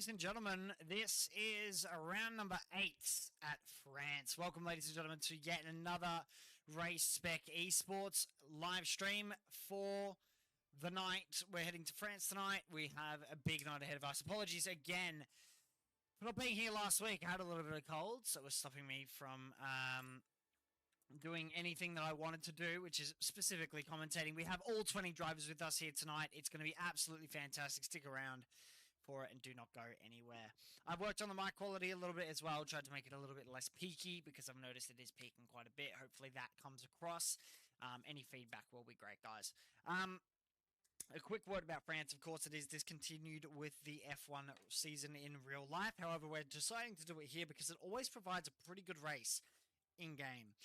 ladies and gentlemen, this is round number 8 at France. Welcome, ladies and gentlemen, to yet another Race Spec Esports live stream for the night. We're heading to France tonight. We have a big night ahead of us. Apologies again for not being here last week. I had a little bit of cold, so it was stopping me from doing anything that I wanted to do, which is specifically commentating. We have all 20 drivers with us here tonight. It's going to be absolutely fantastic. Stick around for it and do not go anywhere. I've worked on the mic quality a little bit as well, tried to make it a little bit less peaky because I've noticed it is peaking quite a bit. Hopefully that comes across. Any feedback will be great, guys. A quick word about France. Of course, it is discontinued with the F1 season in real life. However, we're deciding to do it here because it always provides a pretty good race in-game.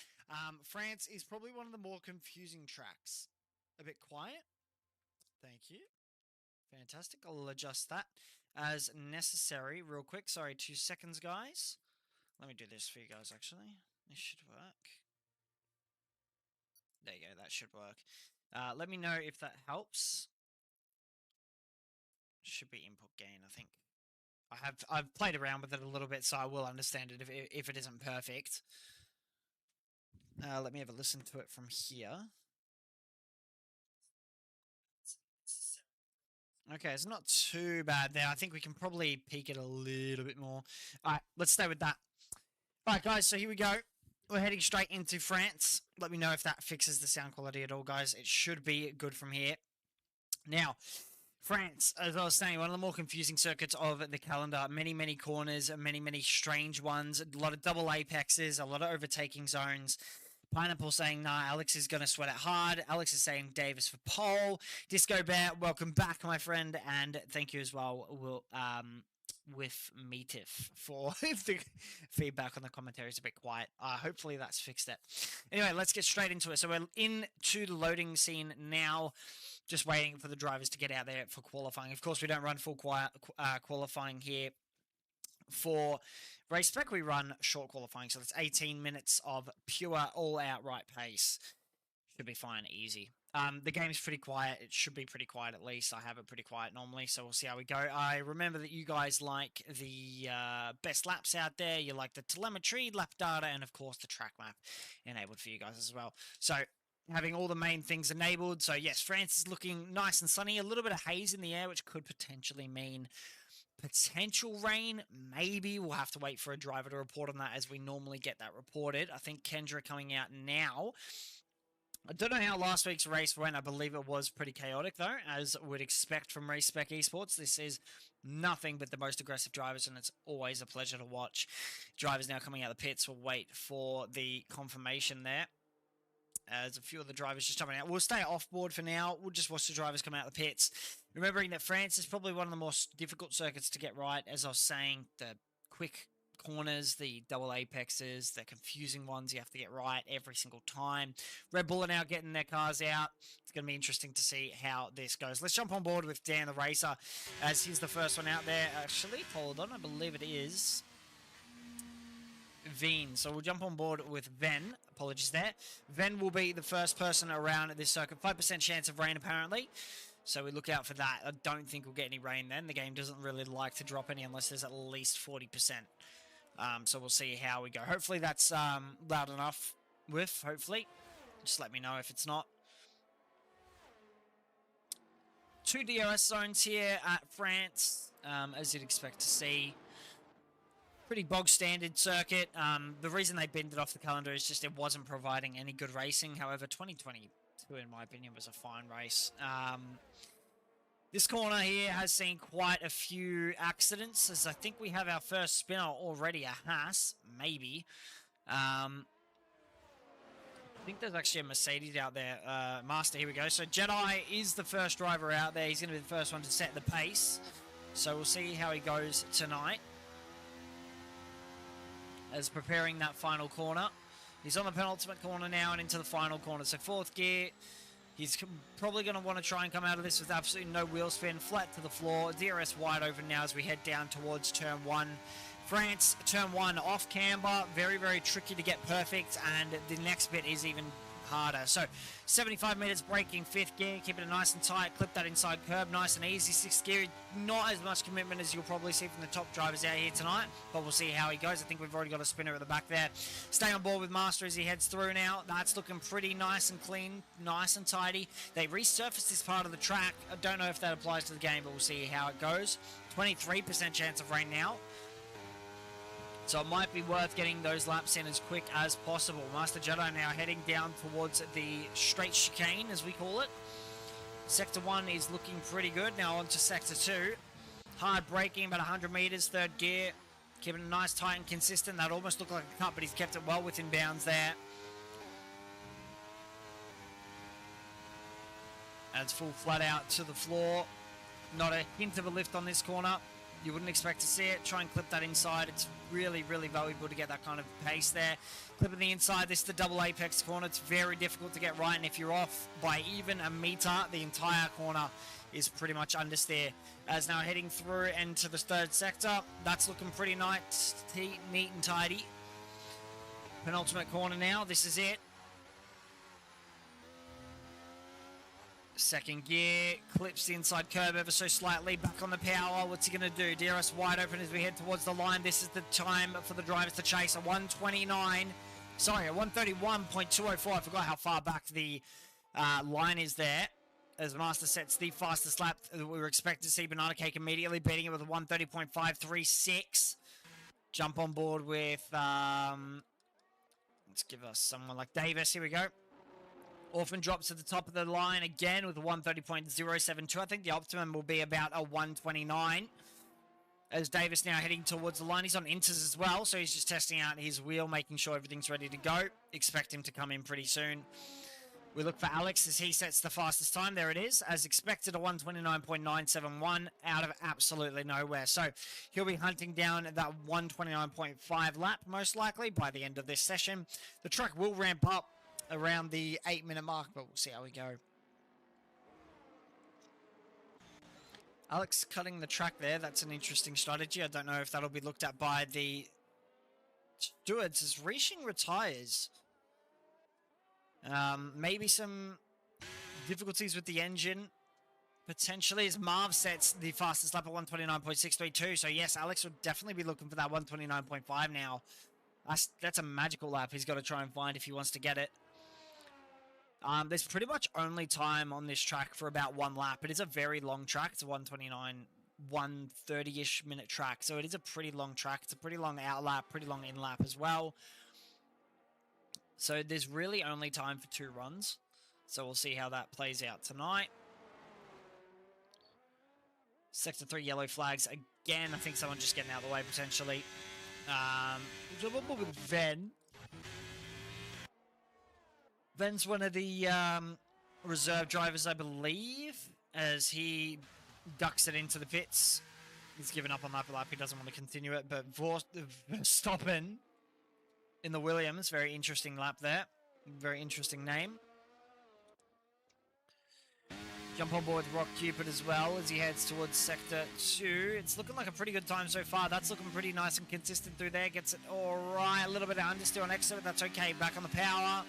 France is probably one of the more confusing tracks. A bit quiet. Thank you. Fantastic. I'll adjust that as necessary real quick. Sorry, 2 seconds, guys. Let me do this for you guys, actually. This should work. There you go. That should work. Let me know if that helps. Should be input gain, I think. I've played around with it a little bit, so I will understand it if it isn't perfect. Let me have a listen to it from here. Okay, it's not too bad there. I think we can probably peak it a little bit more. All right, let's stay with that. All right, guys, so here we go. We're heading straight into France. Let me know if that fixes the sound quality at all, guys. It should be good from here. Now, France, as I was saying, one of the more confusing circuits of the calendar. Many, many corners, many strange ones. A lot of double apexes, a lot of overtaking zones. Pineapple saying, nah, Alex is going to sweat it hard. Alex is saying Davis for pole. Disco Bear, welcome back, my friend. And thank you as well, with Meatif for the feedback on the commentary. It's a bit quiet. Hopefully that's fixed it. Anyway, let's get straight into it. So we're into the loading scene now. Just waiting for the drivers to get out there for qualifying. Of course, we don't run full qualifying here. For Race Spec, we run short qualifying, so that's 18 minutes of pure all-out right pace. Should be fine, easy. The game's pretty quiet. It should be pretty quiet at least. I have it pretty quiet normally, so we'll see how we go. I remember that you guys like the best laps out there. You like the telemetry, lap data, and of course the track map enabled for you guys as well. So having all the main things enabled. So yes, France is looking nice and sunny. A little bit of haze in the air, which could potentially mean potential rain. Maybe we'll have to wait for a driver to report on that as we normally get that reported. I think Kendra coming out now. I don't know how last week's race went. I believe it was pretty chaotic, though, as would expect from Race Spec Esports. This is nothing but the most aggressive drivers, and it's always a pleasure to watch. Drivers now coming out of the pits. We'll wait for the confirmation there. As a few of the drivers just jumping out. We'll stay off board for now. We'll just watch the drivers come out of the pits. Remembering that France is probably one of the most difficult circuits to get right. As I was saying, the quick corners, the double apexes, the confusing ones you have to get right every single time. Red Bull are now getting their cars out. It's going to be interesting to see how this goes. Let's jump on board with Dan the Racer, as he's the first one out there. Actually, hold on. I believe it is Veen. So we'll jump on board with Ven. Apologies there. Ven will be the first person around this circuit. 5% chance of rain, apparently. So we look out for that. I don't think we'll get any rain then. The game doesn't really like to drop any unless there's at least 40%. So we'll see how we go. Hopefully that's loud enough hopefully. Just let me know if it's not. 2 DRS zones here at France, as you'd expect to see. Pretty bog standard circuit. The reason they binned it off the calendar is just it wasn't providing any good racing. However, 2022, in my opinion, was a fine race. This corner here has seen quite a few accidents, as I think we have our first spinner already, a Haas, maybe. I think there's actually a Mercedes out there. Master, here we go. So Jedi is the first driver out there. He's going to be the first one to set the pace. So we'll see how he goes tonight, as preparing that final corner. He's on the penultimate corner now and into the final corner. So 4th gear. He's probably going to want to try and come out of this with absolutely no wheel spin. Flat to the floor. DRS wide open now as we head down towards turn 1. France, turn 1 off camber. Very tricky to get perfect. And the next bit is even harder. So 75 meters braking, 5th gear, keep it nice and tight, clip that inside curb, nice and easy. 6th gear, not as much commitment as you'll probably see from the top drivers out here tonight, but we'll see how he goes. I think we've already got a spinner at the back there. Stay on board with Master as he heads through now. That's looking pretty nice and clean, nice and tidy. They resurfaced this part of the track. I don't know if that applies to the game, but we'll see how it goes. 23% chance of rain now. So it might be worth getting those laps in as quick as possible. Master Jedi now heading down towards the straight chicane, as we call it. Sector 1 is looking pretty good. Now on to Sector 2. Hard braking, about 100 meters, 3rd gear. Keeping it nice, tight and consistent. That almost looked like a cut, but he's kept it well within bounds there. Adds full flat out to the floor. Not a hint of a lift on this corner. You wouldn't expect to see it. Try and clip that inside. It's really, really valuable to get that kind of pace there. Clipping the inside. This is the double apex corner. It's very difficult to get right. And if you're off by even a meter, the entire corner is pretty much understeer. As now heading through into the 3rd sector. That's looking pretty nice, neat and tidy. Penultimate corner now. This is it. 2nd gear, clips the inside curb ever so slightly, back on the power. What's he going to do? DRS wide open as we head towards the line. This is the time for the drivers to chase. A 131.204. I forgot how far back the line is there. As Master sets the fastest lap that we were expecting to see. Banana Cake immediately beating it with a 130.536. Jump on board with, let's give us someone like Davis. Here we go. Orphan drops to the top of the line again with a 130.072. I think the optimum will be about a 129. As Davis now heading towards the line. He's on inters as well, so he's just testing out his wheel, making sure everything's ready to go. Expect him to come in pretty soon. We look for Alex as he sets the fastest time. There it is. As expected, a 129.971 out of absolutely nowhere. So he'll be hunting down that 129.5 lap, most likely, by the end of this session. The truck will ramp up around the 8-minute mark, but we'll see how we go. Alex cutting the track there. That's an interesting strategy. I don't know if that'll be looked at by the stewards as Reaching retires. Maybe some difficulties with the engine. Potentially as Marv sets the fastest lap at 129.632. So yes, Alex would definitely be looking for that 129.5 now. That's a magical lap he's got to try and find if he wants to get it. There's pretty much only time on this track for about 1 lap. It is a very long track. It's a 130-ish minute track. So it is a pretty long track. It's a pretty long out lap, pretty long in lap as well. So there's really only time for 2 runs. So we'll see how that plays out tonight. Sector 3 yellow flags. Again, I think someone just getting out of the way potentially. Ven. Ven's one of the reserve drivers, I believe, as he ducks it into the pits. He's given up on that lap. He doesn't want to continue it. But Verstappen in the Williams, very interesting lap there. Very interesting name. Jump on board Rock Cupid as well as he heads towards Sector 2. It's looking like a pretty good time so far. That's looking pretty nice and consistent through there. Gets it all right. A little bit of understeer on exit, but that's okay. Back on the power.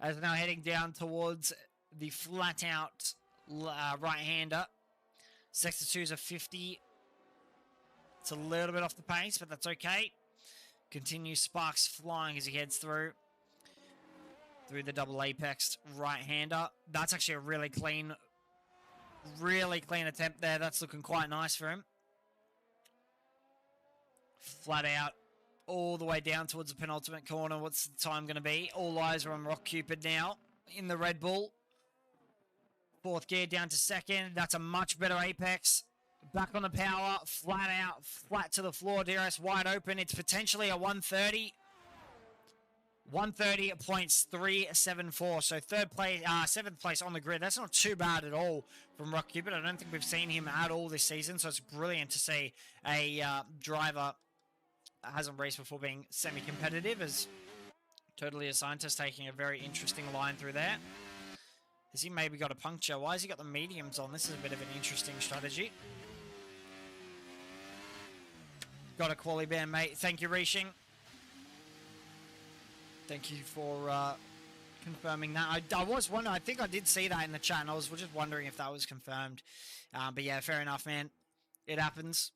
As now heading down towards the flat-out right-hander. Sector 2 is a 50. It's a little bit off the pace, but that's okay. Continues sparks flying as he heads through the double apex right-hander. That's actually a really clean attempt there. That's looking quite nice for him. Flat out. All the way down towards the penultimate corner. What's the time going to be? All eyes are on Rock Cupid now in the Red Bull. 4th gear down to 2nd. That's a much better apex. Back on the power. Flat out. Flat to the floor. DRS wide open. It's potentially a 130. 130.374. So 7th place on the grid. That's not too bad at all from Rock Cupid. I don't think we've seen him at all this season. So it's brilliant to see a driver hasn't raced before being semi-competitive, as totally a scientist taking a very interesting line through there. Has he maybe got a puncture? Why has he got the mediums on? This is a bit of an interesting strategy. Got a quali band, mate. Thank you, Reaching. Thank you for confirming that. I was wondering, I think I did see that in the chat, and I was just wondering if that was confirmed. But yeah, fair enough, man. It happens.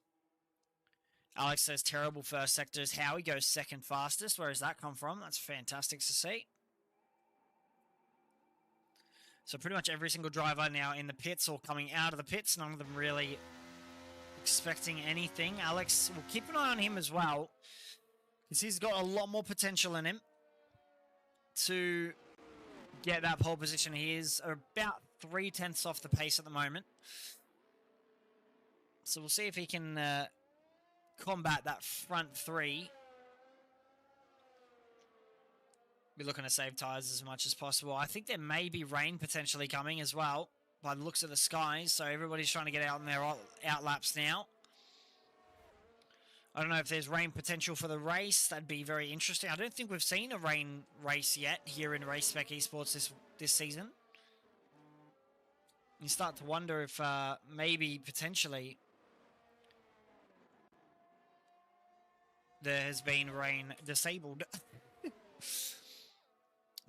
Alex says terrible first sectors. Howie goes second fastest. Where does that come from? That's fantastic to see. So pretty much every single driver now in the pits or coming out of the pits. None of them really expecting anything. Alex, we'll keep an eye on him as well, because he's got a lot more potential in him to get that pole position. He is about 3/10 off the pace at the moment. So we'll see if he can combat that front three. Be looking to save tyres as much as possible. I think there may be rain potentially coming as well by the looks of the skies. So everybody's trying to get out in their out laps now. I don't know if there's rain potential for the race. That'd be very interesting. I don't think we've seen a rain race yet here in Race Spec Esports this season. You start to wonder if maybe potentially there has been rain disabled.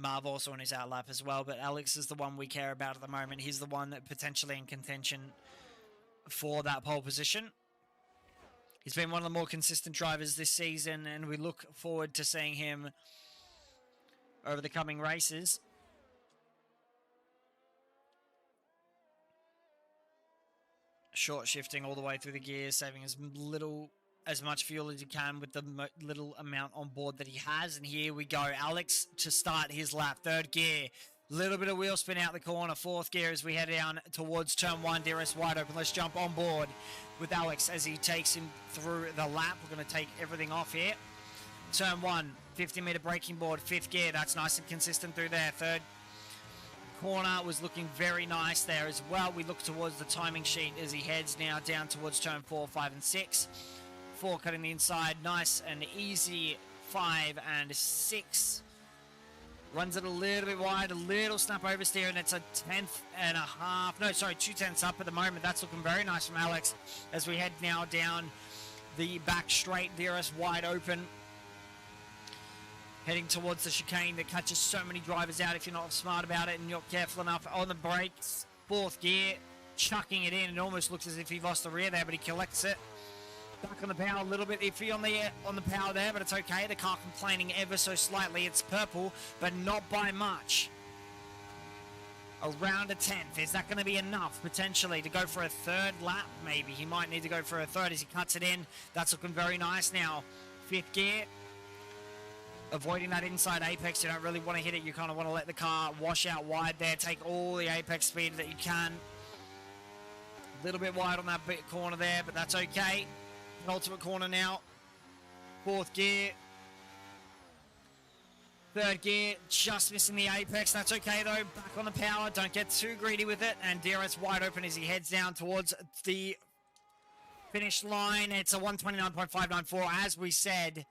Marv also on his outlap as well, but Alex is the one we care about at the moment. He's the one that potentially in contention for that pole position. He's been one of the more consistent drivers this season, and we look forward to seeing him over the coming races. Short shifting all the way through the gears, saving as much fuel as he can with the little amount on board that he has. And here we go. Alex to start his lap. Third gear. Little bit of wheel spin out the corner. Fourth gear as we head down towards turn one. DRS wide open. Let's jump on board with Alex as he takes him through the lap. We're going to take everything off here. Turn one. 50-meter braking board. Fifth gear. That's nice and consistent through there. Third corner was looking very nice there as well. We look towards the timing sheet as he heads now down towards turn 4, 5, and 6. 4 cutting the inside, nice and easy. 5 and 6. Runs it a little bit wide, a little snap oversteer, and it's a 10th and a half. No, sorry, 2/10 up at the moment. That's looking very nice from Alex as we head now down the back straight. DRS wide open. Heading towards the chicane that catches so many drivers out if you're not smart about it and you're careful enough. On the brakes, 4th gear, chucking it in. It almost looks as if he lost the rear there, but he collects it. Back on the power, a little bit iffy on the power there, but it's okay. The car complaining ever so slightly. It's purple, but not by much. Around a 10th. Is that going to be enough, potentially, to go for a third lap? Maybe. He might need to go for a third as he cuts it in. That's looking very nice now. 5th gear. Avoiding that inside apex. You don't really want to hit it. You kind of want to let the car wash out wide there. Take all the apex speed that you can. A little bit wide on that bit corner there, but that's okay. Ultimate corner now. 4th gear. 3rd gear, just missing the apex. That's okay though. Back on the power. Don't get too greedy with it. And DRS wide open as he heads down towards the finish line. It's a 129.594. As we said,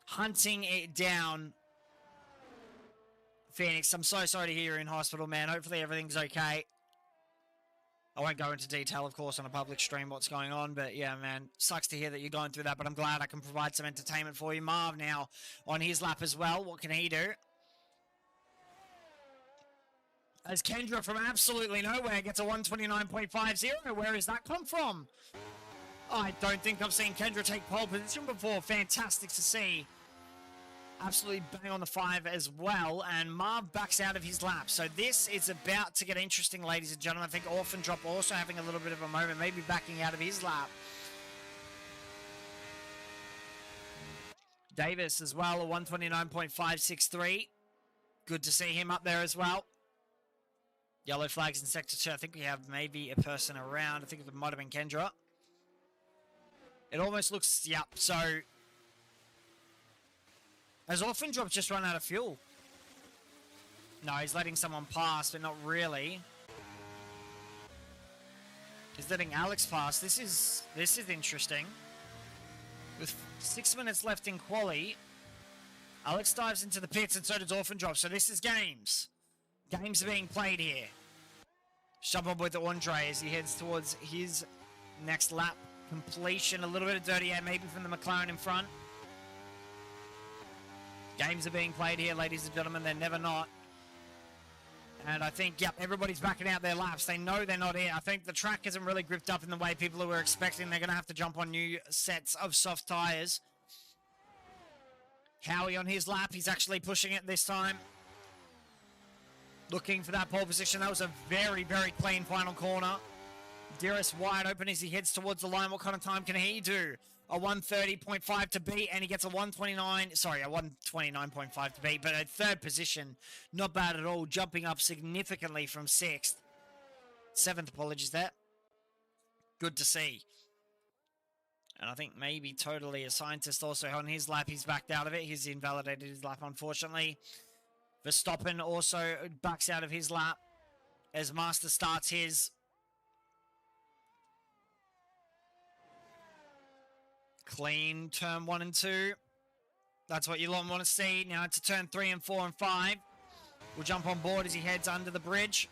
hunting it down. Phoenix, I'm so sorry to hear you're in hospital, man. Hopefully everything's okay. I won't go into detail, of course, on a public stream what's going on, but yeah, man, sucks to hear that you're going through that, but I'm glad I can provide some entertainment for you. Marv now on his lap as well. What can he do? As Kendra from absolutely nowhere gets a 129.50. Where has that come from? I don't think I've seen Kendra take pole position before. Fantastic to see. Absolutely bang on the 5 as well, and Marv backs out of his lap. So this is about to get interesting, ladies and gentlemen. I think Orphan Drop also having a little bit of a moment, maybe backing out of his lap. Davis as well, a 129.563. Good to see him up there as well. Yellow flags in Sector 2. I think we have maybe a person around. I think it might have been Kendra. It almost looks, yep, so... Has Orphan Drop just run out of fuel? No, he's letting someone pass, but not really. He's letting Alex pass. This is interesting. With 6 minutes left in quali, Alex dives into the pits, and so does Orphan Drop. So this is games. Games are being played here. Shove on with Andre as he heads towards his next lap completion. A little bit of dirty air, maybe from the McLaren in front. Games are being played here, ladies and gentlemen. They're never not. And I think, yep, everybody's backing out their laps. They know they're not in. I think the track isn't really gripped up in the way people were expecting. They're going to have to jump on new sets of soft tyres. Howie on his lap. He's actually pushing it this time. Looking for that pole position. That was a very, very clean final corner. Dearest wide open as he heads towards the line. What kind of time can he do? A 130.5 to beat, and he gets a 129.5 to beat, but a third position. Not bad at all, jumping up significantly from 6th. 7th, apologies there. Good to see. And I think maybe totally a scientist also on his lap. He's backed out of it. He's invalidated his lap, unfortunately. Verstappen also backs out of his lap as Master starts his. Clean turn 1 and 2. That's what you want to see. Now it's a turn 3 and 4 and 5. We'll jump on board as he heads under the bridge.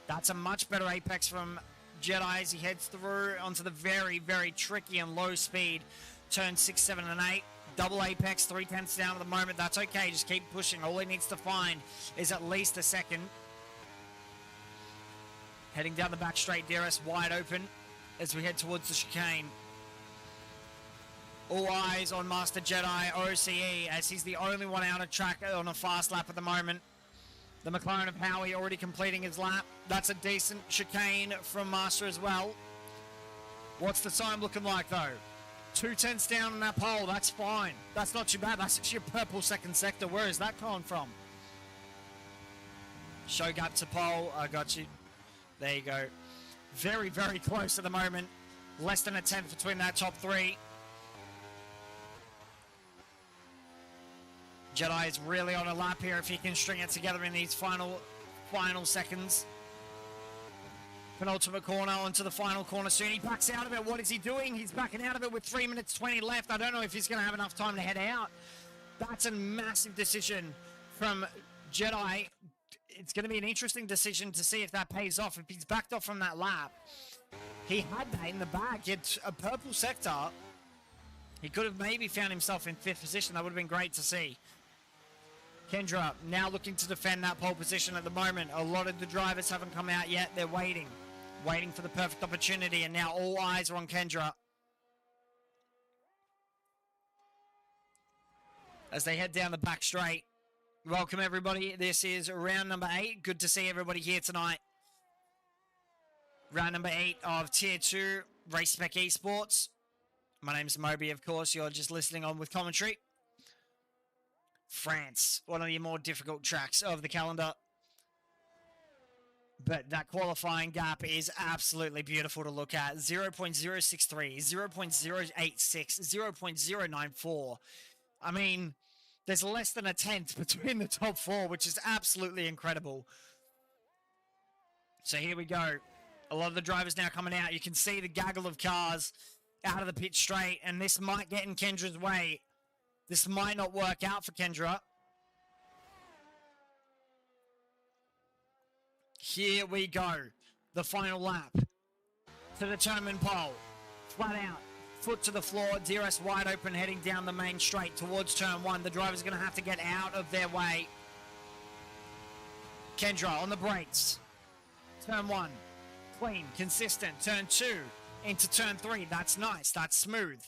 That's a much better apex from Jedi as he heads through onto the very, very tricky and low speed turn 6, 7, and 8. Double apex, 3/10 down at the moment. That's okay. Just keep pushing. All he needs to find is at least a second. Heading down the back straight, DRS wide open as we head towards the chicane. All eyes on Master Jedi OCE as he's the only one out of track on a fast lap at the moment. The McLaren of Howie already completing his lap. That's a decent chicane from Master as well. What's the time looking like though? 2/10 down on that pole, that's fine. That's not too bad. That's actually a purple second sector. Where is that coming from? Show gap to pole. I got you. There you go. Very, very close at the moment. Less than a 10th between that top 3. Jedi is really on a lap here if he can string it together in these final seconds. Penultimate corner onto the final corner soon. He backs out of it. What is he doing? He's backing out of it with 3 minutes 20 left. I don't know if he's going to have enough time to head out. That's a massive decision from Jedi. It's going to be an interesting decision to see if that pays off. If he's backed off from that lap, he had that in the bag. He had a purple sector. He could have maybe found himself in 5th position. That would have been great to see. Kendra now looking to defend that pole position at the moment. A lot of the drivers haven't come out yet. They're waiting for the perfect opportunity, and now all eyes are on Kendra as they head down the back straight. Welcome everybody. This is round number 8. Good to see everybody here tonight. Round number 8 of Tier 2 Race Spec Esports. My name's Moby, of course. You're just listening on with commentary. France, one of the more difficult tracks of the calendar. But that qualifying gap is absolutely beautiful to look at. 0.063, 0.086, 0.094. I mean, there's less than a 10th between the top 4, which is absolutely incredible. So here we go. A lot of the drivers now coming out. You can see the gaggle of cars out of the pit straight, and this might get in Kendra's way. This might not work out for Kendra. Here we go. The final lap to determine pole. Flat out. Foot to the floor. DRS wide open heading down the main straight towards turn 1. The driver's going to have to get out of their way. Kendra on the brakes. Turn 1. Clean. Consistent. Turn 2. Into turn 3. That's nice. That's smooth.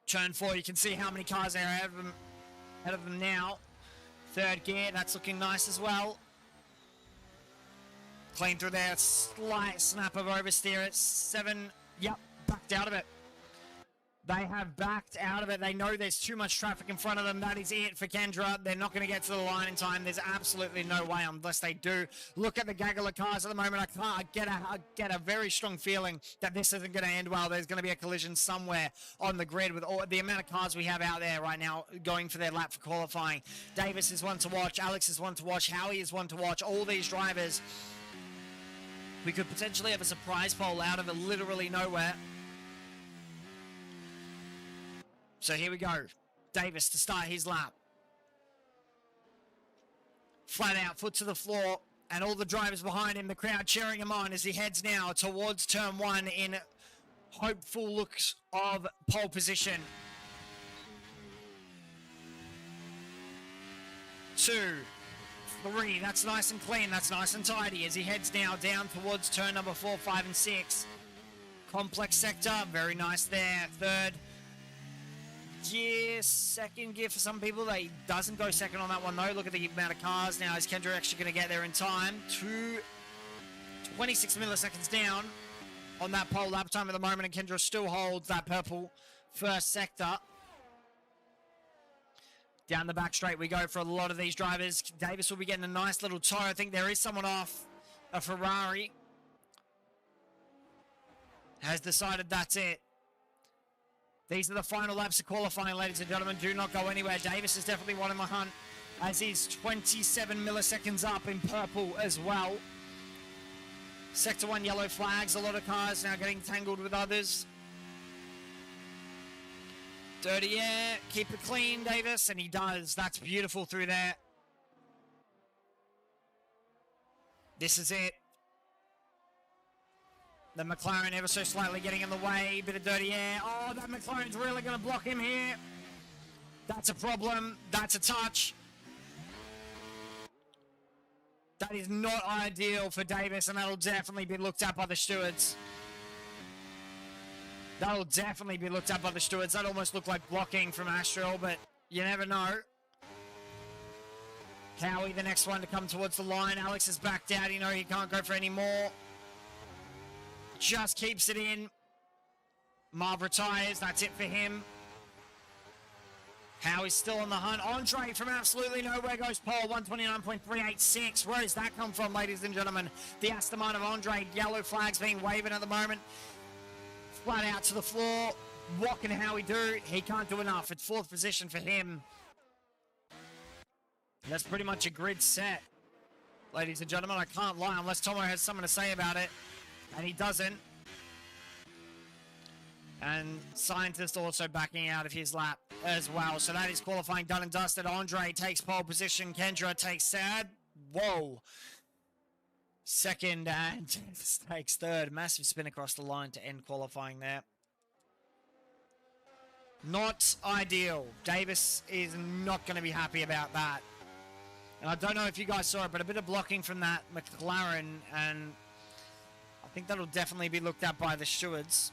Turn 4, you can see how many cars are ahead of them now. Third gear, that's looking nice as well. Clean through there, slight snap of oversteer at 7. Yep, backed out of it. They have backed out of it. They know there's too much traffic in front of them. That is it for Kendra. They're not going to get to the line in time. There's absolutely no way unless they do. Look at the gaggle of cars at the moment. I get a very strong feeling that this isn't going to end well. There's going to be a collision somewhere on the grid with all the amount of cars we have out there right now going for their lap for qualifying. Davis is one to watch. Alex is one to watch. Howie is one to watch. All these drivers. We could potentially have a surprise pole out of it literally nowhere. So here we go. Davis to start his lap. Flat out, foot to the floor, and all the drivers behind him, the crowd cheering him on as he heads now towards turn 1 in hopeful looks of pole position. 2, 3. That's nice and clean. That's nice and tidy as he heads now down towards turn number 4, 5, and 6. Complex sector. Very nice there. Third gear, second gear for some people. They doesn't go second on that one though. Look at the amount of cars now. Is Kendra actually going to get there in time? 26 milliseconds down on that pole lap time at the moment, and Kendra still holds that purple first sector. Down the back straight we go for a lot of these drivers. Davis will be getting a nice little toe. I think there is someone off a Ferrari. Has decided that's it. These are the final laps of qualifying, ladies and gentlemen. Do not go anywhere. Davis is definitely one in my hunt, as he's 27 milliseconds up in purple as well. Sector 1 yellow flags. A lot of cars now getting tangled with others. Dirty air. Keep it clean, Davis. And he does. That's beautiful through there. This is it. The McLaren ever so slightly getting in the way. Bit of dirty air. Oh, that McLaren's really going to block him here. That's a problem. That's a touch. That is not ideal for Davis, and that'll definitely be looked at by the stewards. That'll definitely be looked at by the stewards. That almost looked like blocking from Astral, but you never know. Howie, the next one to come towards the line. Alex has backed out. You know he can't go for any more. Just keeps it in. Marv retires. That's it for him. Howie's still on the hunt. Andre from absolutely nowhere goes pole. 129.386. Where does that come from, ladies and gentlemen? The Aston Martin of Andre. Yellow flags being waved at the moment. Flat out to the floor. What can Howie do? He can't do enough. It's 4th position for him. That's pretty much a grid set, ladies and gentlemen. I can't lie unless Tomo has something to say about it. And he doesn't. And Scientist also backing out of his lap as well. So that is qualifying done and dusted. Andre takes pole position. Kendra takes sad. Whoa. Second, and Davis takes third. Massive spin across the line to end qualifying there. Not ideal. Davis is not going to be happy about that. And I don't know if you guys saw it, but a bit of blocking from that McLaren, and I think that'll definitely be looked at by the stewards.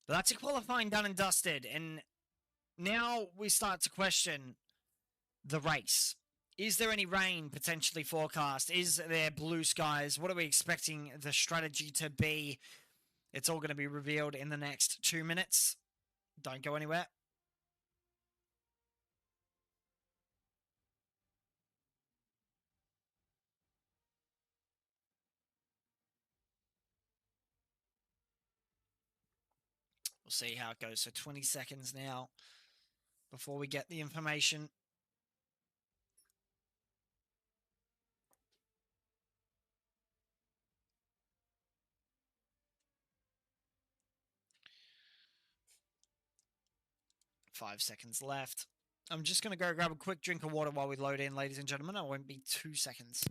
But that's a qualifying done and dusted. And now we start to question the race. Is there any rain potentially forecast? Is there blue skies? What are we expecting the strategy to be? It's all going to be revealed in the next 2 minutes. Don't go anywhere. We'll see how it goes. So 20 seconds now before we get the information. Five seconds left. I'm just going to go grab a quick drink of water while we load in, ladies and gentlemen. It won't be 2 seconds.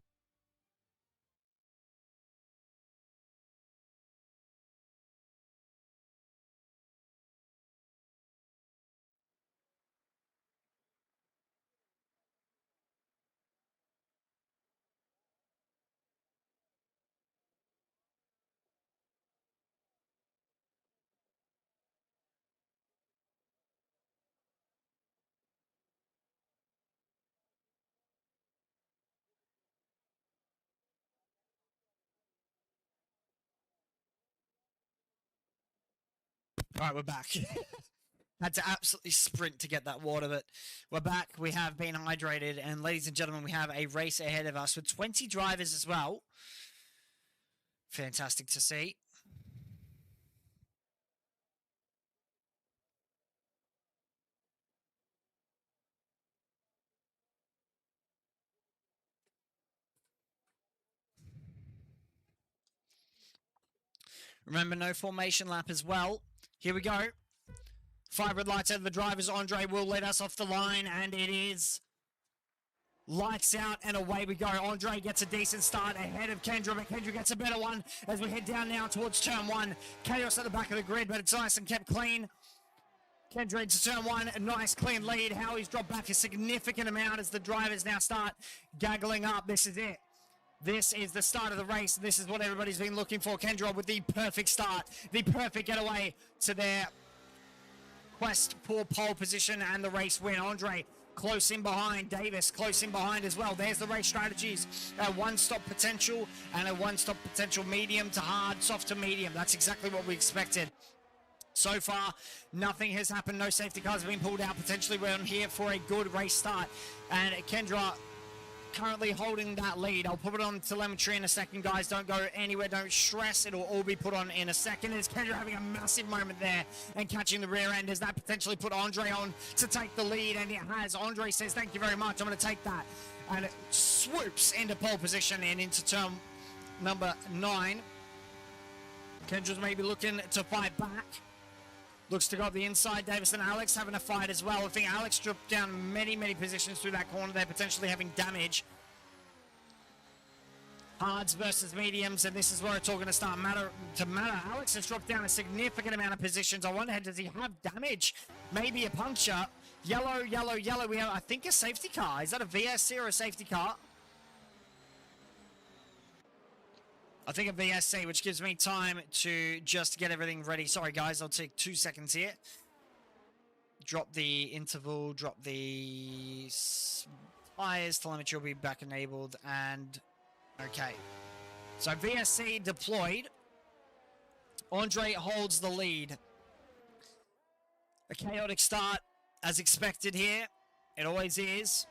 All right, we're back. Had to absolutely sprint to get that water, but we're back. We have been hydrated, and ladies and gentlemen, we have a race ahead of us with 20 drivers as well. Fantastic to see. Remember, no formation lap as well. Here we go. 5 red lights out of the drivers. Andre will let us off the line, and it is lights out, and away we go. Andre gets a decent start ahead of Kendra, but Kendra gets a better one as we head down now towards turn 1. Chaos at the back of the grid, but it's nice and kept clean. Kendra into turn one, a nice clean lead. Howie's dropped back a significant amount as the drivers now start gaggling up. This is it. This is the start of the race. This is what everybody's been looking for. Kendra with the perfect start, the perfect getaway to their quest for pole position and the race win. Andre close in behind. Davis close in behind as well. There's the race strategies. A one-stop potential and a one-stop potential medium to hard, soft to medium. That's exactly what we expected. So far, nothing has happened. No safety cars have been pulled out. Potentially, we're on here for a good race start. And Kendra currently holding that lead. I'll put it on telemetry in a second, guys. Don't go anywhere. Don't stress. It'll all be put on in a second. Is Kendra having a massive moment there and catching the rear end? Does that potentially put Andre on to take the lead? And it has. Andre says, thank you very much. I'm going to take that. And it swoops into pole position and into turn number 9. Kendra's maybe looking to fight back. Looks to go up the inside. Davis and Alex having a fight as well. I think Alex dropped down many positions through that corner. They're potentially having damage. Hards versus mediums, and this is where it's all going to start to matter. Alex has dropped down a significant amount of positions. I wonder, does he have damage? Maybe a puncture. Yellow. We have, I think, a safety car. Is that a VSC or a safety car? I think a VSC, which gives me time to just get everything ready. Sorry, guys, I'll take 2 seconds here. Drop the interval, drop the tires, telemetry will be back enabled, and okay. So VSC deployed. Andre holds the lead. A chaotic start, as expected here. It always is.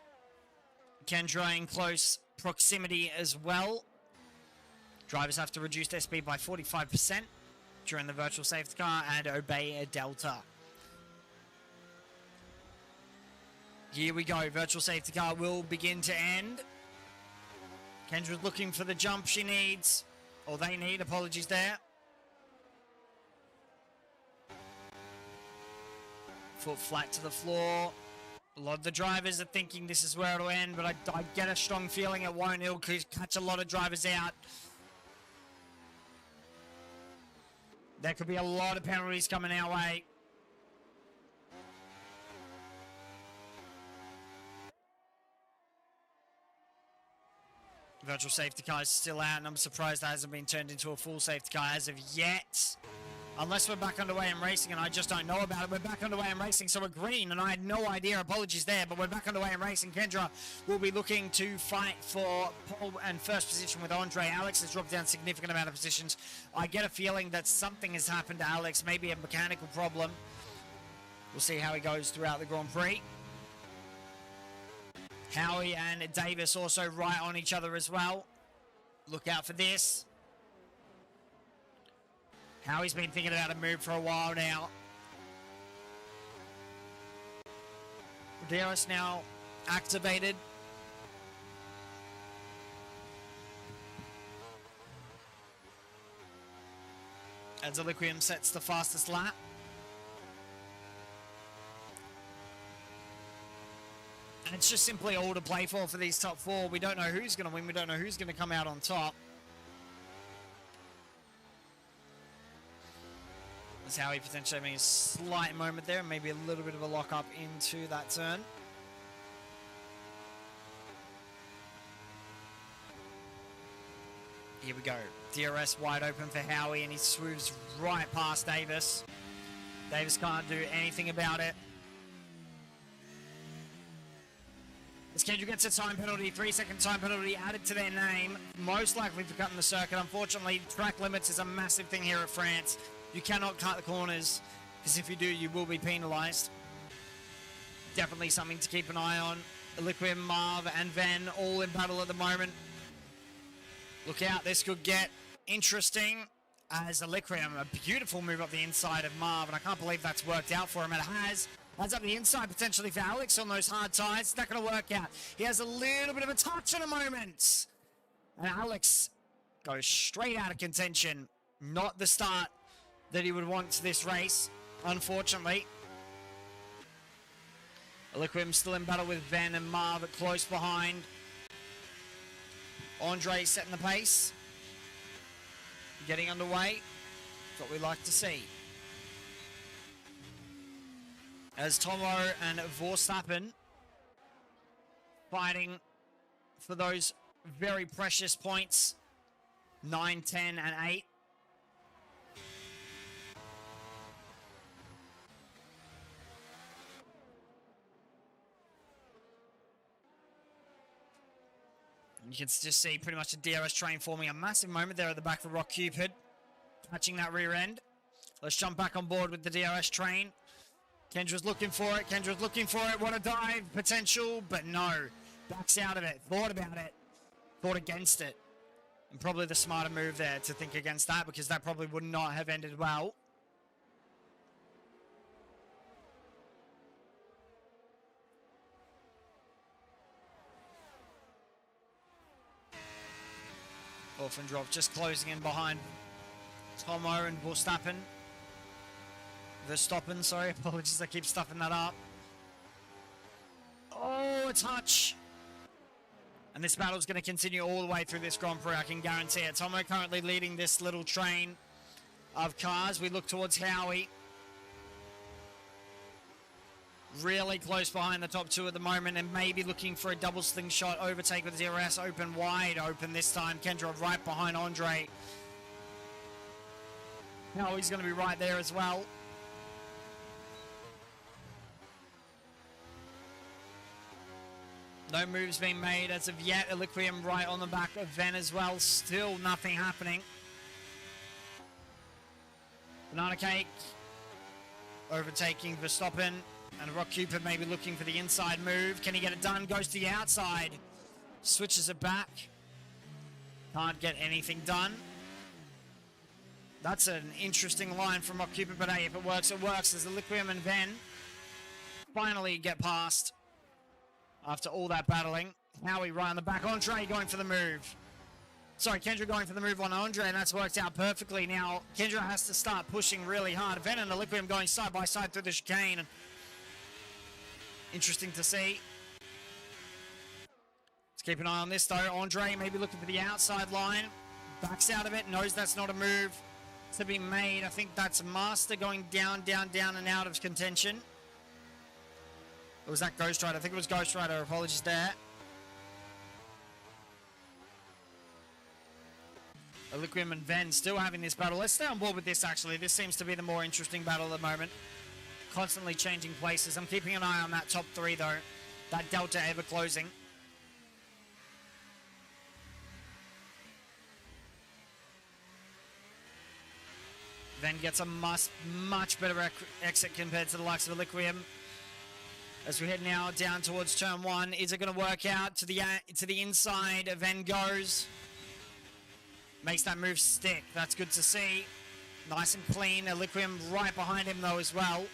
Kendra in close proximity as well. Drivers have to reduce their speed by 45% during the virtual safety car and obey a delta. Here we go. Virtual safety car will begin to end. Kendra's looking for the jump she needs, or they need. Apologies there. Foot flat to the floor. A lot of the drivers are thinking this is where it'll end, but I get a strong feeling it won't. It'll catch a lot of drivers out. There could be a lot of penalties coming our way. Virtual safety car is still out, and I'm surprised that hasn't been turned into a full safety car as of yet. Unless we're back underway and racing, and I just don't know about it. We're back underway and racing, so we're green, and I had no idea. Apologies there, but we're back underway and racing. Kendra will be looking to fight for pole and first position with Andre. Alex has dropped down a significant amount of positions. I get a feeling that something has happened to Alex, maybe a mechanical problem. We'll see how he goes throughout the Grand Prix. Howie and Davis also right on each other as well. Look out for this. Howie's been thinking about a move for a while now. DRS now activated. As Aliquium sets the fastest lap. And it's just simply all to play for these top 4. We don't know who's going to win. We don't know who's going to come out on top. That's how he potentially having a slight moment there, and maybe a little bit of a lock up into that turn. Here we go. DRS wide open for Howie, and he swoops right past Davis. Davis can't do anything about it. As Kendra gets a time penalty, 3-second time penalty added to their name, most likely for cutting the circuit. Unfortunately, track limits is a massive thing here at France. You cannot cut the corners, because if you do, you will be penalised. Definitely something to keep an eye on. Aliquium, Marv, and Ven all in battle at the moment. Look out, this could get interesting. As Aliquium, a beautiful move up the inside of Marv, and I can't believe that's worked out for him. It has. That's up the inside potentially for Alex on those hard tires. It's not going to work out. He has a little bit of a touch in a moment. And Alex goes straight out of contention. Not the start that he would want to this race, unfortunately. Aliquium still in battle with Van and Marv close behind. Andre setting the pace. Getting underway. That's what we like to see. as Tomo and Verstappen fighting for those very precious points, 9, 10, and 8. You can just see pretty much a DRS train forming a massive moment there at the back for Rock Cupid, catching that rear end. Let's jump back on board with the DRS train. Kendra's looking for it. Kendra's looking for it. What a dive potential, but no. Backs out of it. Thought about it. Thought against it. And probably the smarter move there to think against that, because that probably would not have ended well. Orphan drop just closing in behind Tomo and Verstappen. Verstappen, sorry. Apologies, I keep stuffing that up. Oh, a touch. And this battle is going to continue all the way through this Grand Prix, I can guarantee it. Tomo currently leading this little train of cars. We look towards Howie. Really close behind the top two at the moment, and maybe looking for a double slingshot overtake with DRS. Open, wide open this time. Kendra right behind Andre. Howie's going to be right there as well. No moves being made as of yet. Eliquium right on the back of Ven as well. Still nothing happening. Banana Cake overtaking Verstappen. And Rock Cupid maybe looking for the inside move. Can he get it done? Goes to the outside. Switches it back. Can't get anything done. That's an interesting line from Rock Cupid, but hey, if it works, it works. As Eliquium and Ven finally get past. After all that battling, Howie right on the back. Andre going for the move. Sorry, Kendra going for the move on Andre, and that's worked out perfectly. Now, Kendra has to start pushing really hard. Ven and Eliquium going side by side through the chicane. And interesting to see. Let's keep an eye on this, though. Andre maybe looking for the outside line. Backs out of it. Knows that's not a move to be made. I think that's Master going down, down, down, and out of contention. Or was that Ghost Rider? I think it was Ghost Rider. Apologies there. Eliquium and Ven still having this battle. Let's stay on board with this, actually. This seems to be the more interesting battle at the moment. Constantly changing places. I'm keeping an eye on that top three, though. That delta ever closing. Ven gets a much better exit compared to the likes of Eliquium. As we head now down towards turn one, is it going to work out to the inside? Ven goes, makes that move stick. That's good to see. Nice and clean. Eliquium right behind him though as well.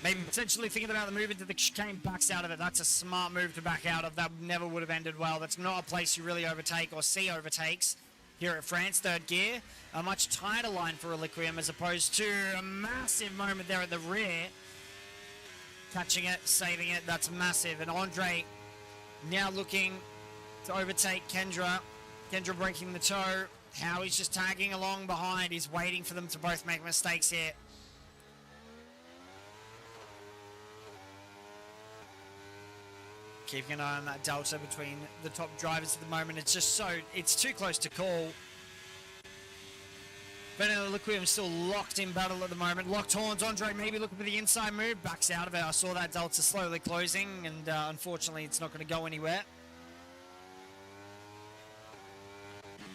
Maybe potentially thinking about the move into the chicane, backs out of it. That's a smart move to back out of. That never would have ended well. That's not a place you really overtake or see overtakes. Here at France, third gear, a much tighter line for Eliquium as opposed to a massive moment there at the rear. Catching it, saving it, that's massive. And Andre now looking to overtake Kendra. Kendra breaking the toe. Howie's just tagging along behind. He's waiting for them to both make mistakes here. Keeping an eye on that delta between the top drivers at the moment. It's just it's too close to call. Ven and Eliquium still locked in battle at the moment. Locked horns. Andre maybe looking for the inside move. Backs out of it. I saw that delta slowly closing, and unfortunately it's not going to go anywhere.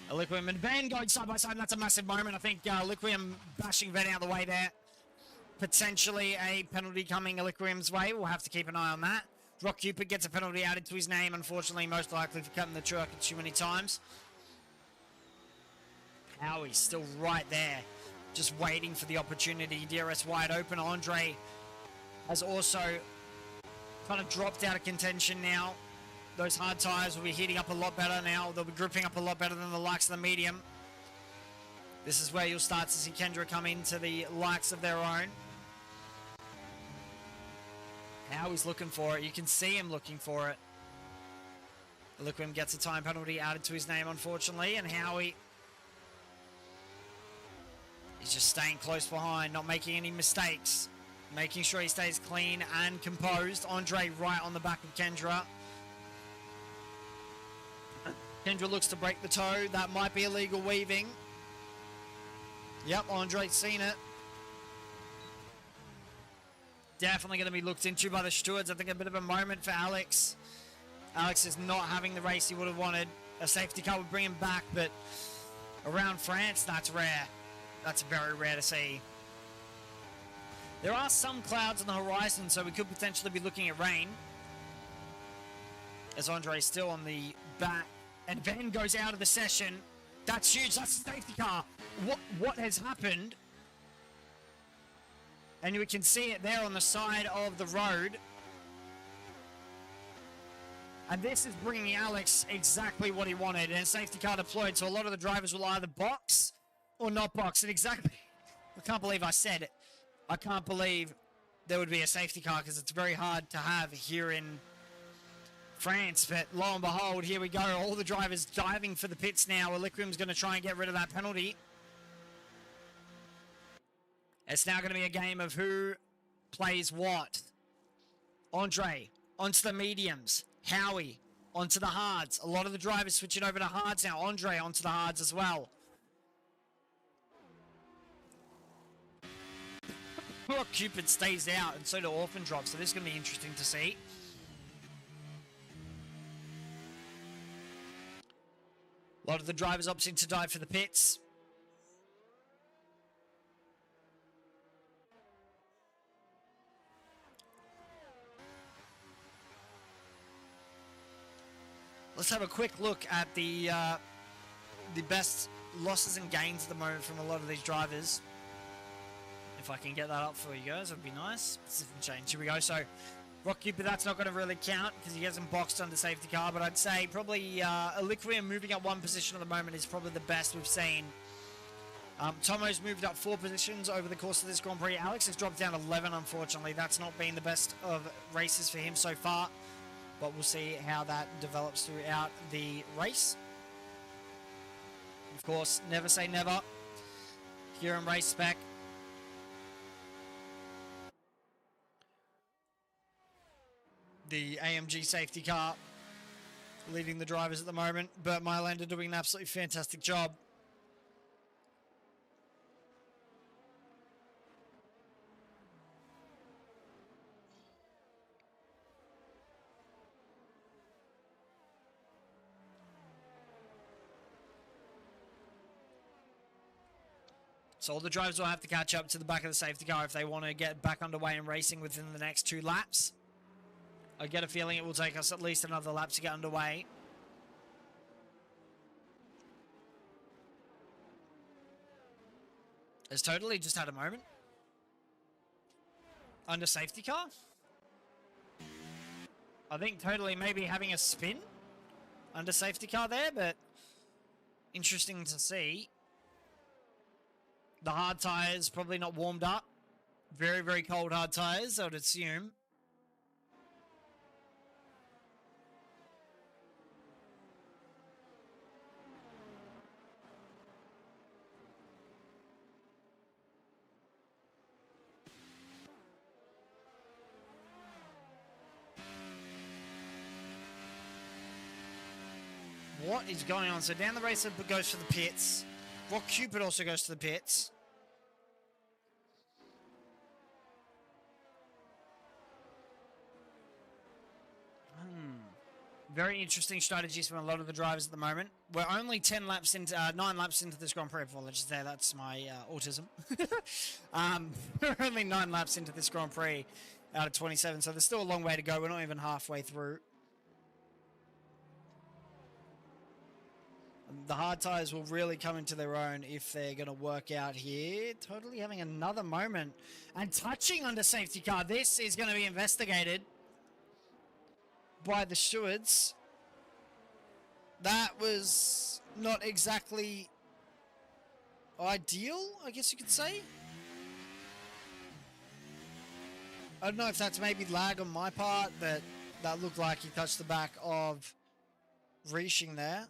Eliquium and Ven going side by side, and that's a massive moment. I think Eliquium bashing Ven out of the way there. Potentially a penalty coming Eliquium's way. We'll have to keep an eye on that. Rock Cupid gets a penalty added to his name, unfortunately, most likely for cutting the truck too many times. Howie's still right there, just waiting for the opportunity. DRS wide open. Andre has also kind of dropped out of contention now. Those hard tires will be heating up a lot better now. They'll be gripping up a lot better than the likes of the medium. This is where you'll start to see Kendra come into the likes of their own. Howie's looking for it. You can see him looking for it. Eliquium gets a time penalty added to his name, unfortunately, and Howie He's just staying close behind, not making any mistakes. Making sure he stays clean and composed. Andre right on the back of Kendra. Kendra looks to break the toe. That might be illegal weaving. Yep, Andre's seen it. Definitely going to be looked into by the stewards. I think a bit of a moment for Alex. Alex is not having the race he would have wanted. A safety car would bring him back, but around France, that's rare. That's very rare to see. There are some clouds on the horizon, so we could potentially be looking at rain. As Andre's still on the back. And Ben goes out of the session. That's huge. That's a safety car. What has happened? And you can see it there on the side of the road. And this is bringing Alex exactly what he wanted. And safety car deployed, so a lot of the drivers will either box or not box. And exactly, I can't believe I said it. I can't believe there would be a safety car because it's very hard to have here in France. But lo and behold, here we go. All the drivers diving for the pits now. Elikrim's going to try and get rid of that penalty. It's now going to be a game of who plays what. Andre onto the mediums. Howie onto the hards. A lot of the drivers switching over to hards now. Andre onto the hards as well. Poor Cupid stays out, and so do Orphan drop. So this is going to be interesting to see. A lot of the drivers opting to dive for the pits. Let's have a quick look at the best losses and gains at the moment from a lot of these drivers. If I can get that up for you guys, that'd be nice. Specific change. Here we go. So, Rock Cupid, that's not going to really count because he hasn't boxed under safety car. But I'd say probably Elikrim moving up one position at the moment is probably the best we've seen. Tomo's moved up 4 positions over the course of this Grand Prix. Alex has dropped down 11, unfortunately. That's not been the best of races for him so far. But we'll see how that develops throughout the race. Of course, never say never. Here in Race Spec. The AMG safety car leading the drivers at the moment. Bert Mylander doing an absolutely fantastic job. So all the drivers will have to catch up to the back of the safety car if they want to get back underway and racing within the next 2 laps. I get a feeling it will take us at least another lap to get underway. Has Totally just had a moment? Under safety car? I think Totally maybe having a spin under safety car there, but interesting to see. The hard tyres probably not warmed up. Very, very cold hard tyres, I would assume. What is going on? So down the racer goes to the pits. Rock Cupid also goes to the pits. Very interesting strategies from a lot of the drivers at the moment. We're only 9 laps into this Grand Prix. Apologies there, that's my autism. We're only 9 laps into this Grand Prix out of 27, so there's still a long way to go. We're not even halfway through. The hard tyres will really come into their own if they're going to work out here. Totally having another moment. And touching under safety car. This is going to be investigated by the stewards. That was not exactly ideal, I guess you could say. I don't know if that's maybe lag on my part, but that looked like he touched the back of Reaching there.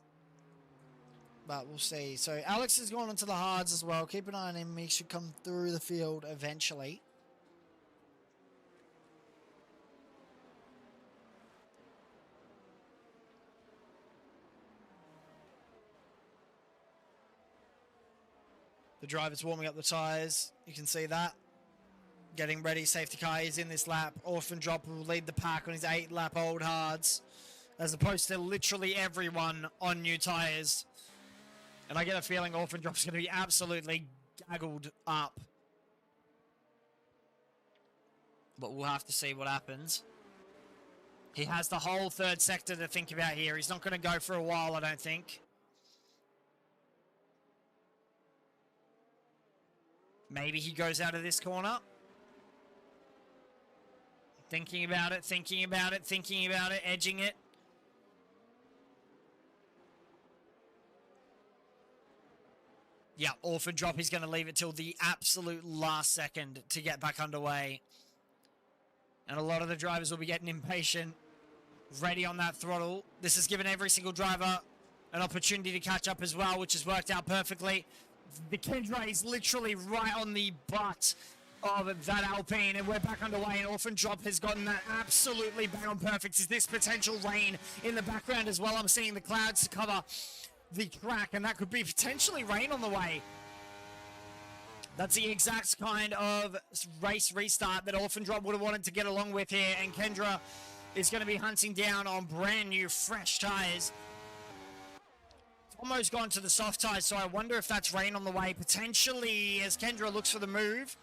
but we'll see. So Alex is going onto the hards as well. Keep an eye on him. He should come through the field eventually. The driver's warming up the tyres. You can see that. Getting ready. Safety car is in this lap. Orphan Drop will lead the pack on his 8-lap old hards, as opposed to literally everyone on new tyres. And I get a feeling Orphan Drop's going to be absolutely gaggled up. But we'll have to see what happens. He has the whole third sector to think about here. He's not going to go for a while, I don't think. Maybe he goes out of this corner. Thinking about it, thinking about it, thinking about it, edging it. Yeah, Orphan Drop, he's going to leave it till the absolute last second to get back underway. And a lot of the drivers will be getting impatient, ready on that throttle. This has given every single driver an opportunity to catch up as well, which has worked out perfectly. The Kendra is literally right on the butt of that Alpine, and we're back underway, and Orphan Drop has gotten that absolutely bang on perfect. Is this potential rain in the background as well? I'm seeing the clouds to cover the track, and that could be potentially rain on the way. That's the exact kind of race restart that Orphan Drop would have wanted to get along with here, and Kendra is going to be hunting down on brand new fresh tyres. Almost gone to the soft tyres, so I wonder if that's rain on the way, potentially, as Kendra looks for the move.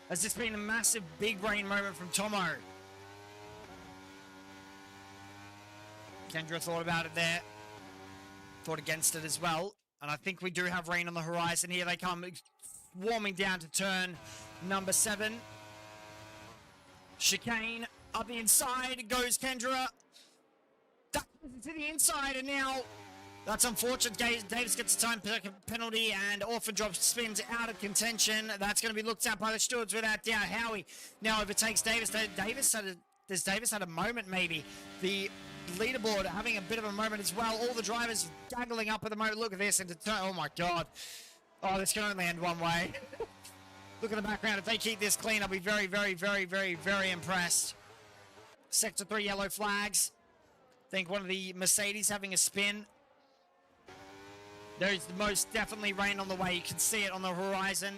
Has this been a massive big rain moment from Tomo? Kendra thought about it there. Thought against it as well. And I think we do have rain on the horizon. Here they come, warming down to turn number 7. Chicane up the inside goes Kendra. To the inside, and now that's unfortunate. Davis gets a time penalty, and Orphan Drop spins out of contention. That's going to be looked at by the stewards without doubt. Howie now overtakes Davis. Davis had a moment, maybe. The leaderboard having a bit of a moment as well. All the drivers gaggling up at the moment. Look at this, and oh my god. Oh, this can only end one way. Look at the background. If they keep this clean, I'll be very, very, very, very, very impressed. Sector 3 yellow flags. I think one of the Mercedes having a spin. There's most definitely rain on the way. You can see it on the horizon.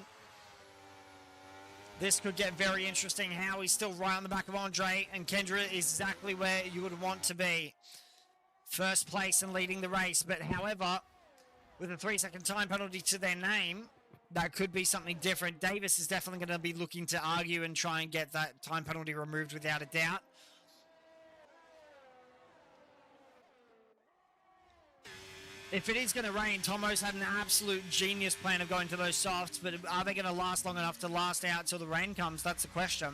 This could get very interesting. Howie's still right on the back of Andre, and Kendra is exactly where you would want to be. First place and leading the race. But however, with a 3-second time penalty to their name, that could be something different. Davis is definitely going to be looking to argue and try and get that time penalty removed without a doubt. If it is going to rain, Tomo's had an absolute genius plan of going to those softs, but are they going to last long enough to last out till the rain comes? That's the question.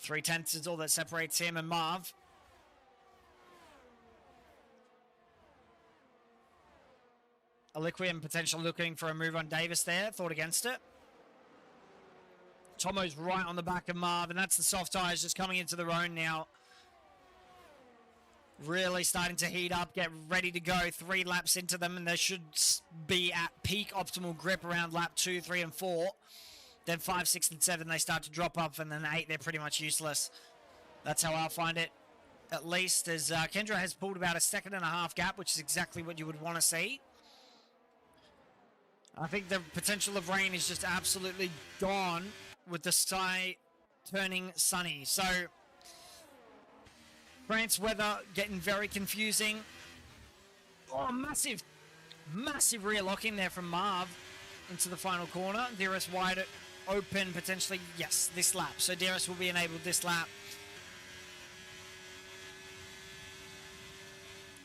Three-tenths is all that separates him and Marv. Aliquium potential looking for a move on Davis there. Thought against it. Tomo's right on the back of Marv, and that's the soft tyres just coming into their own now. Really starting to heat up, get ready to go. 3 laps into them, and they should be at peak optimal grip around lap 2, 3, and 4. Then 5, 6, and 7, they start to drop off, and then 8, they're pretty much useless. That's how I'll find it. At least, as Kendra has pulled about a 1.5-second gap, which is exactly what you would want to see. I think the potential of rain is just absolutely gone with the sky turning sunny. So, France weather getting very confusing. Oh, massive rear lock in there from Marv into the final corner. DRS wide open potentially. Yes, this lap. So DRS will be enabled this lap.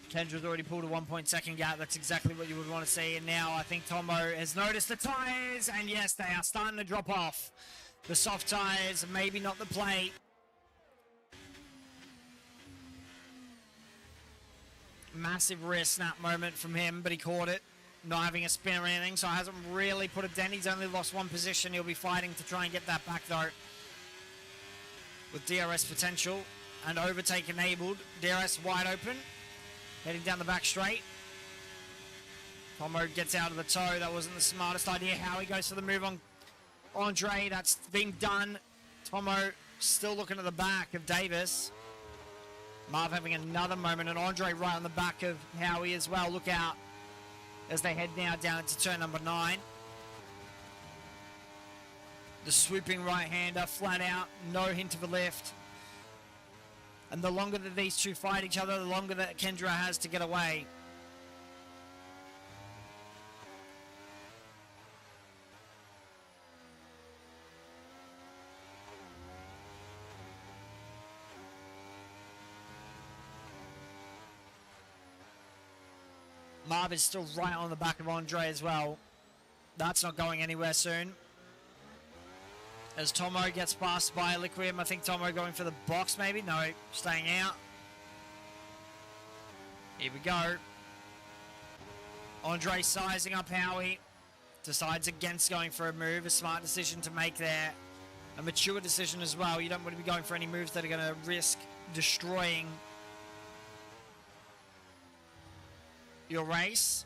Kendra's already pulled a 1-second gap. That's exactly what you would want to see. And now I think Tomo has noticed the tyres. And yes, they are starting to drop off. The soft tyres, maybe not the plate. massive wrist snap moment from him, but he caught it. Not having a spin or anything, so hasn't really put a dent. He's only lost one position. He'll be fighting to try and get that back, though. With DRS potential and overtake enabled. DRS wide open. Heading down the back straight. Tomo gets out of the toe. That wasn't the smartest idea. How he goes for the move on Andre. That's being done. Tomo still looking at the back of Davis. Marv having another moment, and Andre right on the back of Howie as well. Look out as they head now down into turn number 9. The swooping right-hander, flat out, no hint of a lift. And the longer that these two fight each other, the longer that Kendra has to get away. Marv is still right on the back of Andre as well. That's not going anywhere soon. As Tomo gets passed by Liquium, I think Tomo going for the box maybe. No, staying out. Here we go. Andre sizing up Howie. Decides against going for a move. A smart decision to make there. A mature decision as well. You don't want to be going for any moves that are going to risk destroying your race.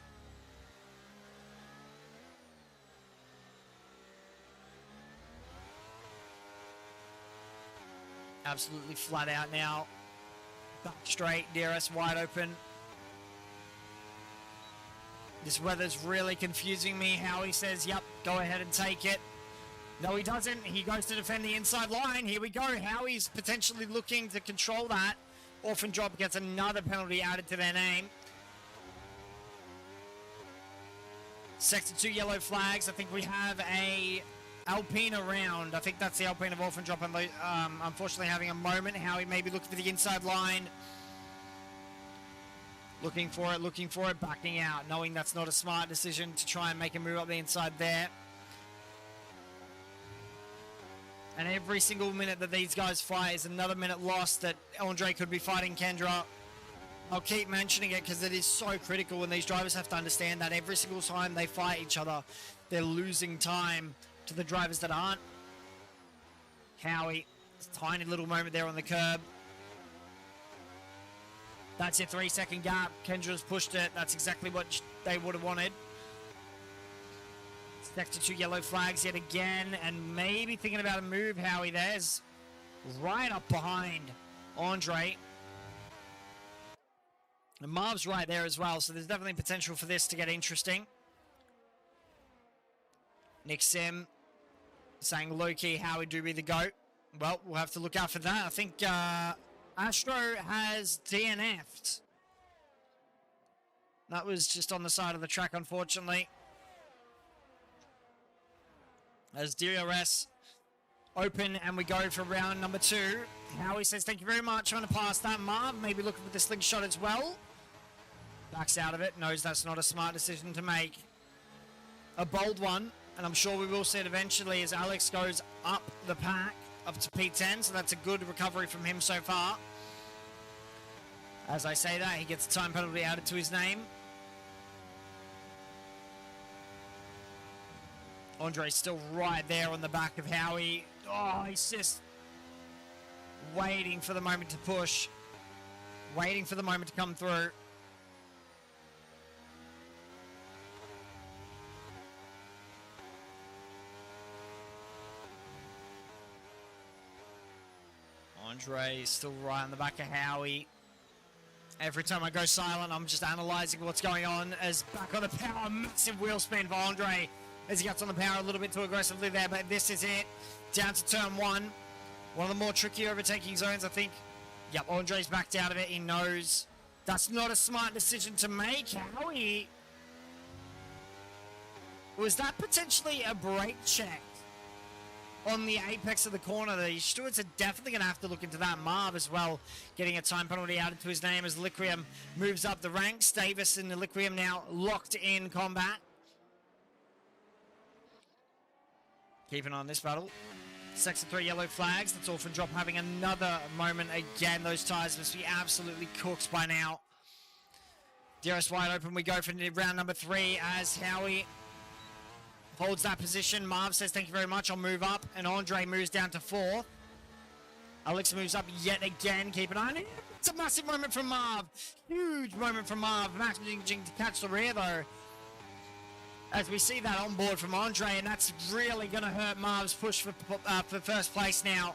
Absolutely flat out now. Back straight, DRS wide open. This weather's really confusing me. Howie says, yep, go ahead and take it. No, he doesn't. He goes to defend the inside line. Here we go. Howie's potentially looking to control that. Orphan Drop gets another penalty added to their name. Sector 2 yellow flags. I think we have a Alpine around. I think that's the Alpine of Orphan Drop. Unfortunately having a moment. Howie maybe looking for the inside line. Looking for it, backing out. Knowing that's not a smart decision to try and make a move up the inside there. And every single minute that these guys fight is another minute lost that Andre could be fighting Kendra. I'll keep mentioning it because it is so critical, and these drivers have to understand that every single time they fight each other, they're losing time to the drivers that aren't. Howie, tiny little moment there on the curb. That's your 3-second gap. Kendra's pushed it. That's exactly what they would have wanted. Sector 2 yellow flags yet again, and maybe thinking about a move, Howie. There's right up behind Andre. And Marv's right there as well, so there's definitely potential for this to get interesting. Nick Sim saying low-key Howie do be the GOAT. Well, we'll have to look out for that. I think Astro has DNF'd. That was just on the side of the track, unfortunately. As DRS open and we go for round number 2. Howie says, thank you very much. I'm going to pass that. Marv maybe looking for the slingshot as well. Backs out of it. Knows that's not a smart decision to make. A bold one. And I'm sure we will see it eventually as Alex goes up the pack. Up to P10. So that's a good recovery from him so far. As I say that, he gets a time penalty added to his name. Andre's still right there on the back of Howie. Oh, he's just waiting for the moment to push. Waiting for the moment to come through. Andre is still right on the back of Howie. Every time I go silent, I'm just analysing what's going on. As back on the power, massive wheel spin for Andre. As he gets on the power a little bit too aggressively there, but this is it. Down to turn 1. One of the more tricky overtaking zones, I think. Yep, Andre's backed out of it. He knows that's not a smart decision to make. Howie. Was that potentially a brake check on the apex of the corner? The stewards are definitely going to have to look into that. Marv as well, getting a time penalty added to his name as Liquium moves up the ranks. Davis and Liquium now locked in combat. Keeping on this battle. Sector 3 yellow flags. That's Orphan Drop having another moment again. Those tires must be absolutely cooked by now. DRS wide open. We go for round number 3 as Howie holds that position. Marv says, thank you very much. I'll move up. And Andre moves down to 4th. Alex moves up yet again. Keep an eye on it. It's a massive moment from Marv. Huge moment from Marv. Managing to catch the rear, though. As we see that on board from Andre, and that's really going to hurt Marv's push for first place now.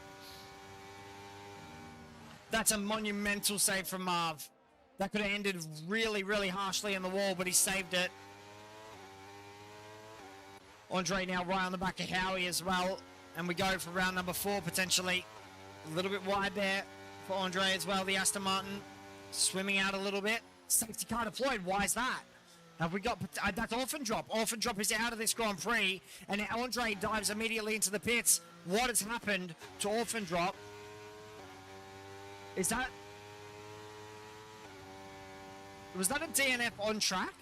That's a monumental save from Marv. That could have ended really, really harshly in the wall, but he saved it. Andre now right on the back of Howie as well. And we go for round number 4, potentially. A little bit wide there for Andre as well, the Aston Martin. Swimming out a little bit. Safety car deployed. Why is that? Have we got... that's Orphan Drop. Orphan Drop is out of this Grand Prix. And Andre dives immediately into the pits. What has happened to Orphan Drop? Is that... was that a DNF on track?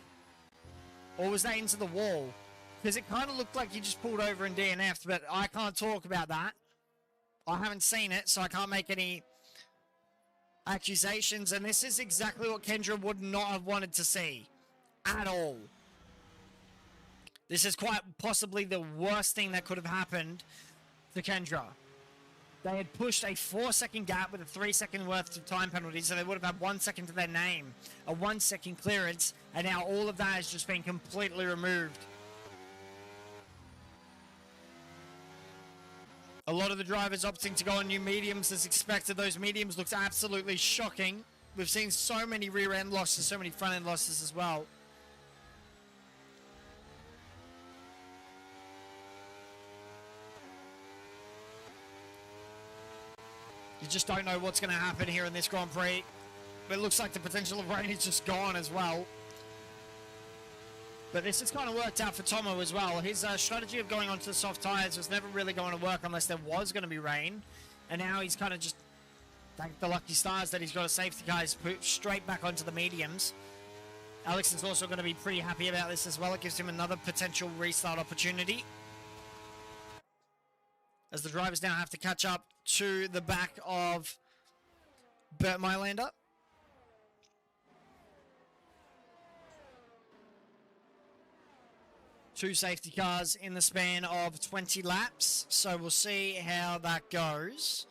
Or was that into the wall? Because it kind of looked like he just pulled over and DNF'd, but I can't talk about that. I haven't seen it, so I can't make any accusations. And this is exactly what Kendra would not have wanted to see. At all. This is quite possibly the worst thing that could have happened to Kendra. They had pushed a 4-second gap with a 3-second worth of time penalty, so they would have had 1 second to their name. A 1-second clearance, and now all of that has just been completely removed. A lot of the drivers opting to go on new mediums as expected. Those mediums looked absolutely shocking. We've seen so many rear end losses, so many front end losses as well. You just don't know what's going to happen here in this Grand Prix. But it looks like the potential of rain is just gone as well. But this has kind of worked out for Tomo as well. His strategy of going onto the soft tyres was never really going to work unless there was going to be rain. And now he's kind of just, thank the lucky stars that he's got a safety car. He's put straight back onto the mediums. Alex is also going to be pretty happy about this as well. It gives him another potential restart opportunity. As the drivers now have to catch up to the back of Bert Mylander. Two safety cars in the span of 20 laps. So we'll see how that goes.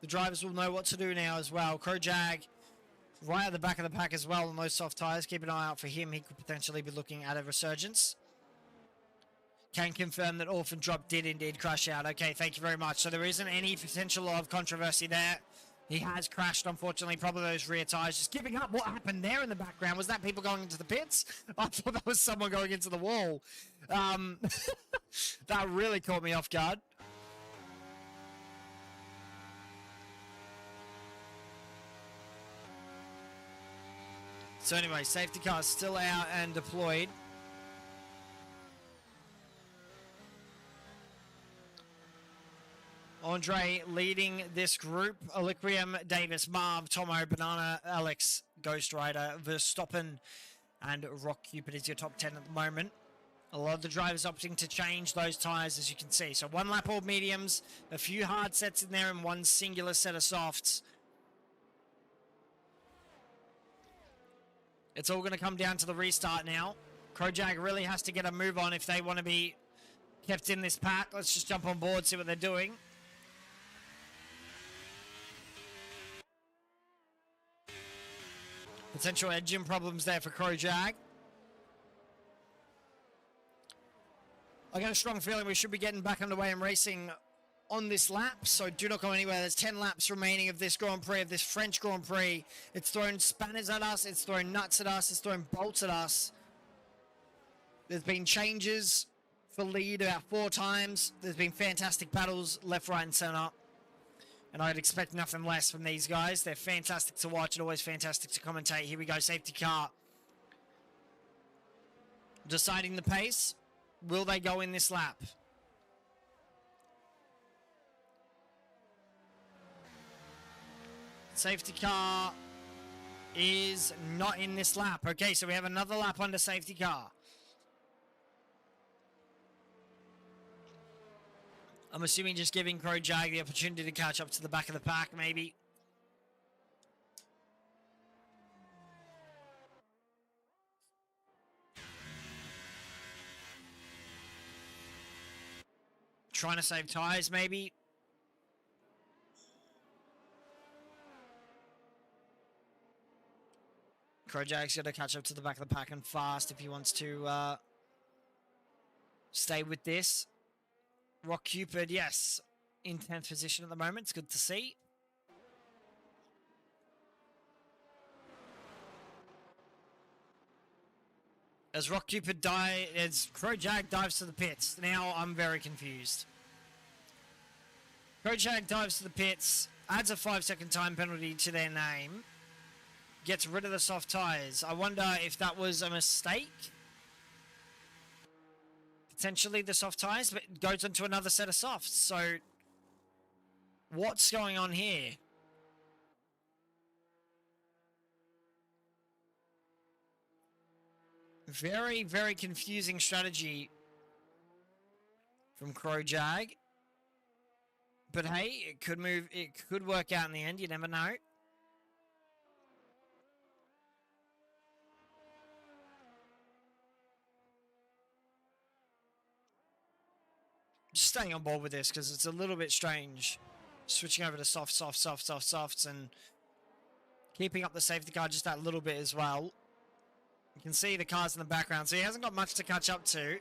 The drivers will know what to do now as well. Kojak right at the back of the pack as well on those soft tyres. Keep an eye out for him. He could potentially be looking at a resurgence. Can confirm that Orphan Drop did indeed crash out. Okay, thank you very much. So there isn't any potential of controversy there. He has crashed, unfortunately, probably those rear tyres. Just giving up. What happened there in the background? Was that people going into the pits? I thought that was someone going into the wall. That really caught me off guard. So anyway, safety car still out and deployed. Andre leading this group. Aliquium, Davis, Marv, Tomo, Banana, Alex, Ghost Rider, Verstappen, and Rock Cupid is your top 10 at the moment. A lot of the drivers opting to change those tyres, as you can see. So one lap all mediums, a few hard sets in there, and one singular set of softs. It's all going to come down to the restart now. Kojak really has to get a move on if they want to be kept in this pack. Let's just jump on board, see what they're doing. Potential engine problems there for Kojak. I got a strong feeling we should be getting back underway and racing on this lap, so do not go anywhere. There's 10 laps remaining of this Grand Prix, of this French Grand Prix. It's thrown spanners at us, it's thrown nuts at us, it's thrown bolts at us. There's been changes for lead about 4 times. There's been fantastic battles left, right, and centre. And I'd expect nothing less from these guys. They're fantastic to watch and always fantastic to commentate. Here we go, safety car. Deciding the pace. Will they go in this lap? Safety car is not in this lap. Okay, so we have another lap under safety car. I'm assuming just giving Kojak the opportunity to catch up to the back of the pack, maybe. Trying to save tyres, maybe. Crowjack's got to catch up to the back of the pack and fast if he wants to stay with this. Rock Cupid, yes, in 10th position at the moment. It's good to see. As Rock Cupid as Crowjack dives to the pits. Now I'm very confused. Crowjack dives to the pits, adds a 5-second time penalty to their name, gets rid of the soft tyres. I wonder if that was a mistake. Potentially the soft tyres, but it goes into another set of softs. So what's going on here? Very, very confusing strategy from Crowjag. But hey, it could work out in the end, you never know. Just staying on board with this because it's a little bit strange. Switching over to softs and keeping up the safety car just that little bit as well. You can see the cars in the background, so he hasn't got much to catch up to.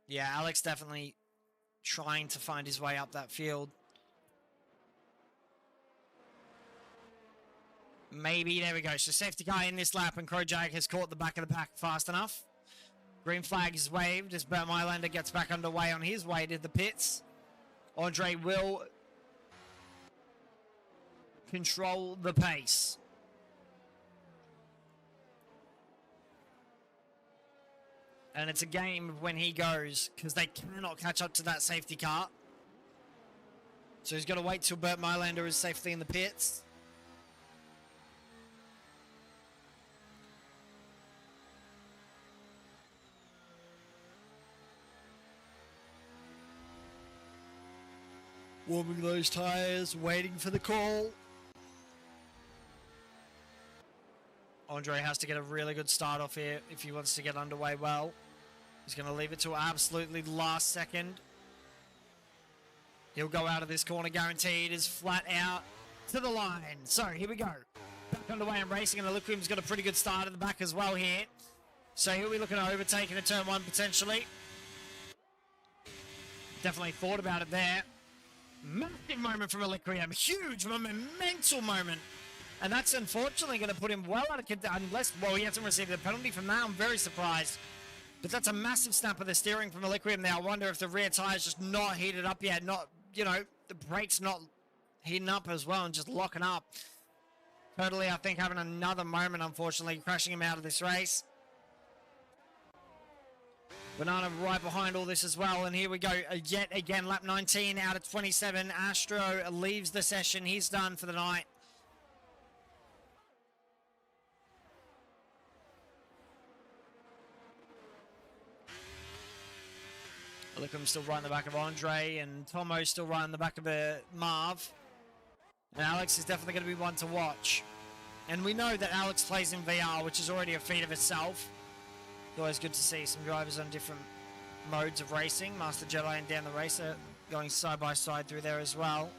Yeah, Alex definitely trying to find his way up that field. Maybe, there we go. So safety car in this lap and Crowjack has caught the back of the pack fast enough. Green flag is waved as Bert Mylander gets back underway on his way to the pits. Andre will control the pace. And it's a game of when he goes, because they cannot catch up to that safety car. So he's got to wait till Bert Mylander is safely in the pits. Warming those tyres, waiting for the call. Andre has to get a really good start off here if he wants to get underway well. He's going to leave it to absolutely last second. He'll go out of this corner guaranteed, is flat out to the line. So here we go. Back underway and racing, and the Liquidum's got a pretty good start at the back as well here. So he'll be looking to overtake in a turn one potentially. Definitely thought about it there. Massive moment from Aliquium. Huge mental moment. And that's unfortunately going to put him well out of unless, well, he hasn't received a penalty from that. I'm very surprised. But that's a massive snap of the steering from Aliquium now. I wonder if the rear tire's just not heated up yet. Not, you know, the brakes not heating up as well and just locking up. Totally, I think, having another moment, unfortunately, crashing him out of this race. Banana right behind all this as well, and here we go yet again, lap 19 out of 27. Astro leaves the session. He's done for the night. Liquidum's still right in the back of Andre, and Tomo's still right in the back of Marv. And Alex is definitely going to be one to watch. And we know that Alex plays in VR, which is already a feat of itself. It's always good to see some drivers on different modes of racing. Master Jedi and Dan the Racer going side by side through there as well.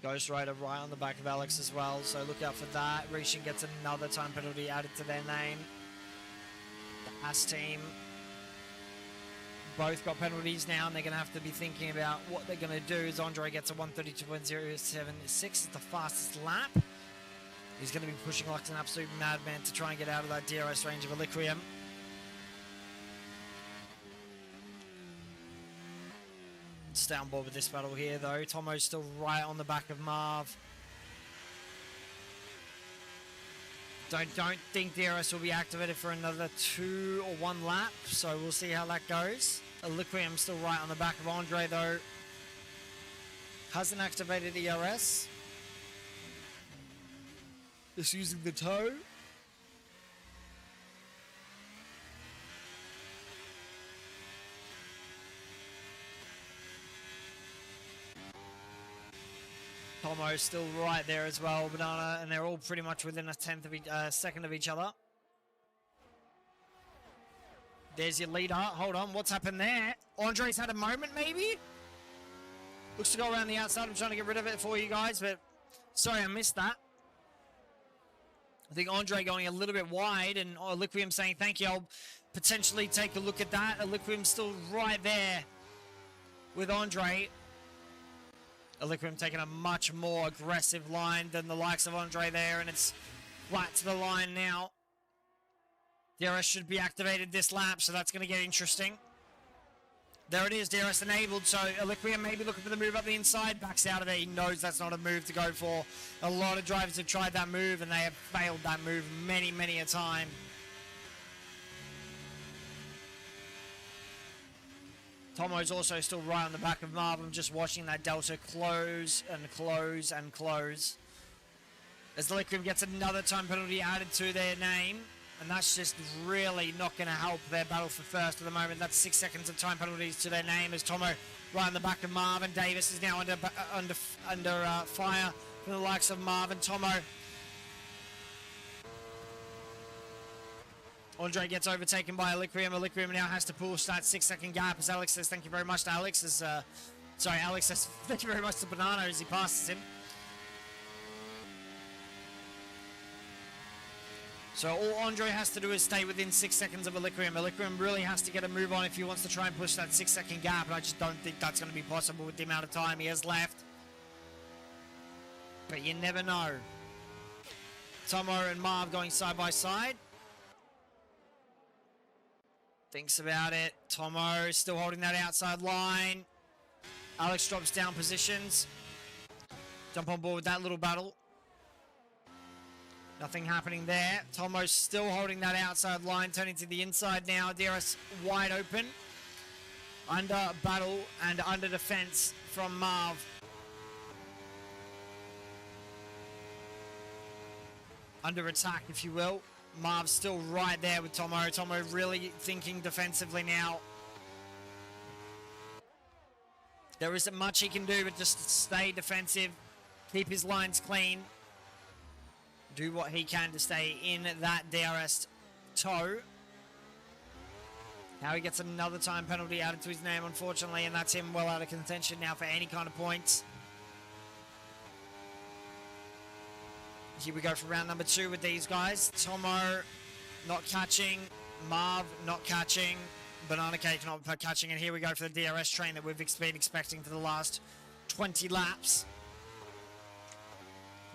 Ghost Rider right on the back of Alex as well, so look out for that. Rishin gets another time penalty added to their name. The As team both got penalties now, and they're going to have to be thinking about what they're going to do. As Andre gets a 132.076, it's the fastest lap. He's going to be pushing like an absolute madman to try and get out of that DRS range of Aliquium. Stay on board with this battle here though. Tomo's still right on the back of Marv. Don't think DRS will be activated for another 2 or 1 lap, so we'll see how that goes. Liquium still right on the back of Andre, though. Hasn't activated ERS. Just using the toe. Tomo's still right there as well, Banana, and they're all pretty much within a second of each other. There's your leader. Hold on, what's happened there? Andre's had a moment, maybe? Looks to go around the outside. I'm trying to get rid of it for you guys, but sorry I missed that. I think Andre going a little bit wide, and Liquium saying thank you. I'll potentially take a look at that. Liquium still right there with Andre. Liquium taking a much more aggressive line than the likes of Andre there, and it's right to the line now. DRS should be activated this lap, so that's going to get interesting. There it is, DRS enabled, so Liquium maybe looking for the move up the inside, backs out of it. He knows that's not a move to go for. A lot of drivers have tried that move, and they have failed that move many, many a time. Tomo's also still right on the back of Marv. I'm just watching that delta close and close and close. As Liquium gets another time penalty added to their name. And that's just really not going to help their battle for first at the moment. That's 6 seconds of time penalties to their name as Tomo right on the back of Marv. And Davis is now under fire from the likes of Marv and Tomo. Andre gets overtaken by Liquium. Liquium now has to push that 6 second gap as Alex says thank you very much to Alex. Alex says thank you very much to Banana as he passes him. So all Andre has to do is stay within 6 seconds of Liquium. Liquium really has to get a move on if he wants to try and push that 6 second gap. And I just don't think that's going to be possible with the amount of time he has left. But you never know. Tomo and Marv going side by side. Thinks about it. Tomo still holding that outside line. Alex drops down positions. Jump on board with that little battle. Nothing happening there. Tomo's still holding that outside line. Turning to the inside now. DRS wide open. Under battle and under defense from Marv. Under attack, if you will. Marv's still right there with Tomo. Tomo really thinking defensively now. There isn't much he can do but just stay defensive. Keep his lines clean. Do what he can to stay in that DRS toe. Now he gets another time penalty added to his name, unfortunately, and that's him well out of contention now for any kind of points. Here we go for round number 2 with these guys. Tomo not catching. Marv not catching. Banana Cake not catching. And here we go for the DRS train that we've been expecting for the last 20 laps.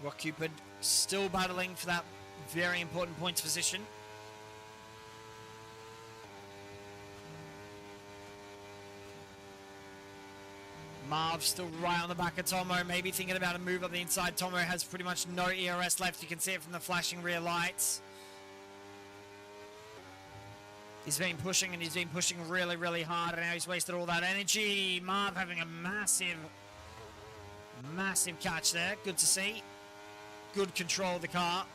Rock Cupid still battling for that very important points position. Marv still right on the back of Tomo, maybe thinking about a move up the inside. Tomo has pretty much no ERS left. You can see it from the flashing rear lights. He's been pushing and he's been pushing really, really hard, and now he's wasted all that energy. Marv having a massive, massive catch there. Good to see. Good control of the car.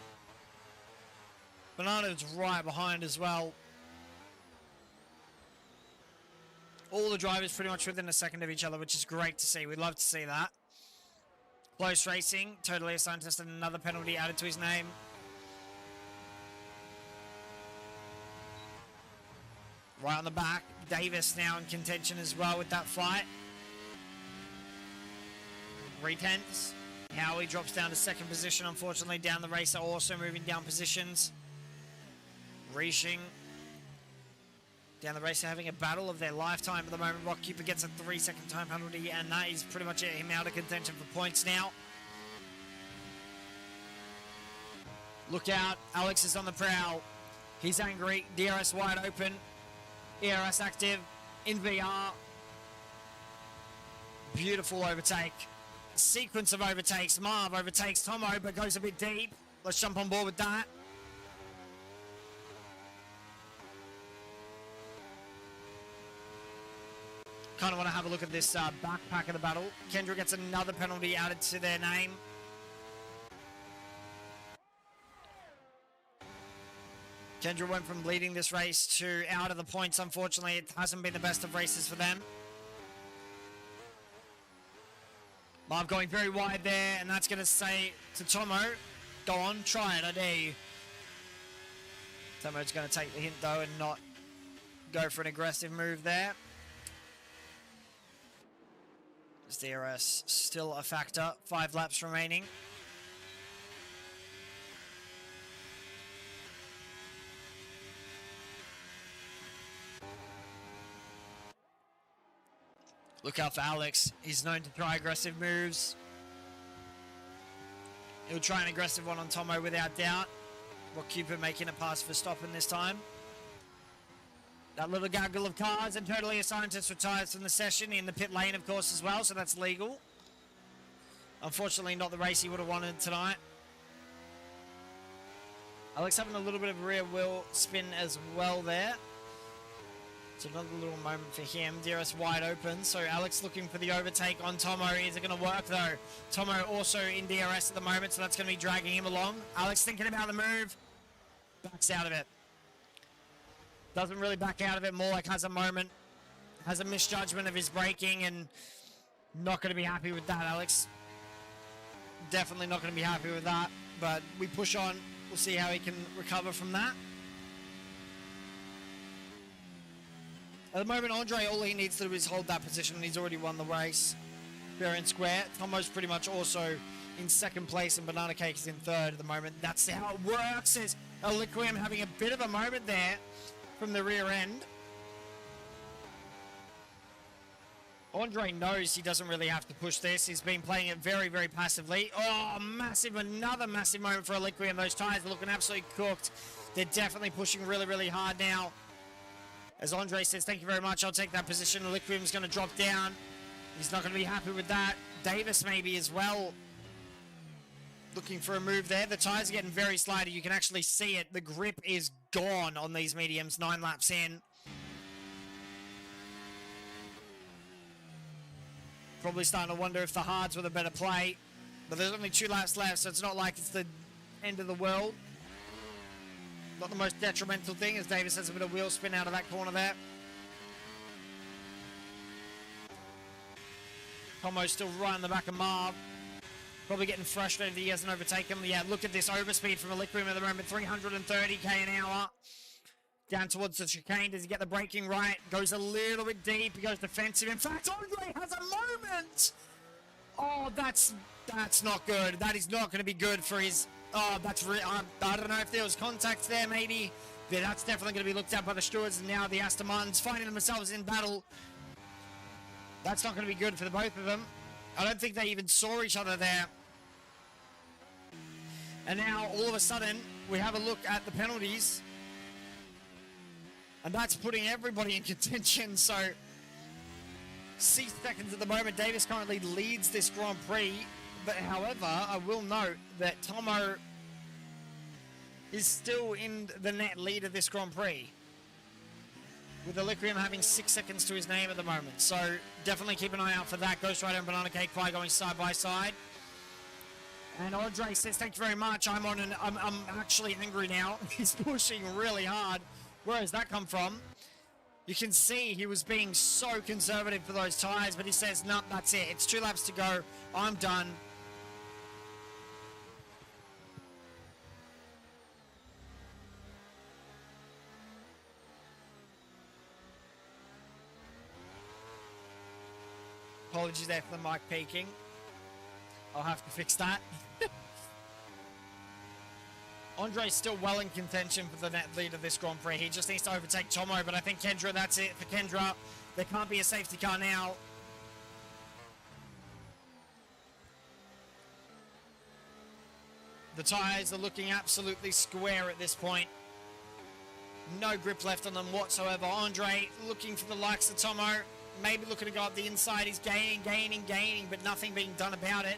Banana's right behind as well. All the drivers pretty much within a second of each other, which is great to see. We'd love to see that. Close racing. Totally assigned test and another penalty added to his name. Right on the back. Davis now in contention as well with that fight. Retense. Howie drops down to second position. Unfortunately, down the race are also moving down positions. Reaching. Down the race, having a battle of their lifetime at the moment. Rock Cupid gets a 3 second time penalty, and that is pretty much it. Him out of contention for points now. Look out. Alex is on the prowl. He's angry. DRS wide open. ERS active. In VR. Beautiful overtake. Sequence of overtakes. Marv overtakes Tomo, but goes a bit deep. Let's jump on board with that. kind of want to have a look at this backpack of the battle. Kendra gets another penalty added to their name. Kendra went from leading this race to out of the points. Unfortunately, it hasn't been the best of races for them. Marv going very wide there, and that's going to say to Tomo, go on, try it, I dare you. Tomo's going to take the hint, though, and not go for an aggressive move there. Is DRS still a factor? 5 laps remaining. Look out for Alex. He's known to try aggressive moves. He'll try an aggressive one on Tomo without doubt. Will Cupid making a pass for stopping this time. That little gaggle of cars, and totally a scientist retires from the session in the pit lane, of course, as well, so that's legal. Unfortunately, not the race he would have wanted tonight. Alex having a little bit of rear wheel spin as well there. It's another little moment for him. DRS wide open, so Alex looking for the overtake on Tomo. Is it going to work, though? Tomo also in DRS at the moment, so that's going to be dragging him along. Alex thinking about the move. Backs out of it. Doesn't really back out of it, more like has a moment. Has a misjudgment of his braking, and not going to be happy with that, Alex. Definitely not going to be happy with that, but we push on. We'll see how he can recover from that. At the moment, Andre, all he needs to do is hold that position, and he's already won the race. Fair and square. Tomo's pretty much also in second place, and Banana Cake is in third at the moment. That's how it works. Is Aliquium having a bit of a moment there from the rear end. Andre knows he doesn't really have to push this. He's been playing it very, very passively. Oh, massive, another massive moment for Aliquium. Those tires are looking absolutely cooked. They're definitely pushing really, really hard now. As Andre says, thank you very much, I'll take that position. Aliquium's going to drop down. He's not going to be happy with that. Davis maybe as well. Looking for a move there. The tires are getting very slidey. You can actually see it. The grip is gone on these mediums 9 laps in. Probably starting to wonder if the hards were the better play. But there's only 2 laps left, so it's not like it's the end of the world. Not the most detrimental thing, as Davis has a bit of wheel spin out of that corner there. Tomo's still right in the back of Marv. Probably getting frustrated that he hasn't overtaken him. Yeah, look at this overspeed from Aliquium at the moment. 330k an hour. Down towards the chicane. Does he get the braking right? Goes a little bit deep. He goes defensive. In fact, Andre has a moment. Oh, that's not good. That is not going to be good for his... Oh, that's really... I don't know if there was contact there, maybe. But that's definitely going to be looked at by the stewards. And now the Aston Martins finding themselves in battle. That's not going to be good for the both of them. I don't think they even saw each other there. And now, all of a sudden, we have a look at the penalties. And that's putting everybody in contention. So, 6 seconds at the moment. Davis currently leads this Grand Prix. But however, I will note that Tomo is still in the net lead of this Grand Prix, with Aliquium having 6 seconds to his name at the moment. So definitely keep an eye out for that. Ghost Rider and Banana Cake Pie going side by side. And Andre says, thank you very much. I'm actually angry now. He's pushing really hard. Where has that come from? You can see he was being so conservative for those tires, but he says, no, that's it. It's 2 laps to go. I'm done. Apologies there for the mic peaking. I'll have to fix that. Andre's still well in contention for the net lead of this Grand Prix. He just needs to overtake Tomo, but I think Kendra, that's it for Kendra. There can't be a safety car now. The tyres are looking absolutely square at this point. No grip left on them whatsoever. Andre looking for the likes of Tomo. Maybe looking to go up the inside. He's gaining, but nothing being done about it.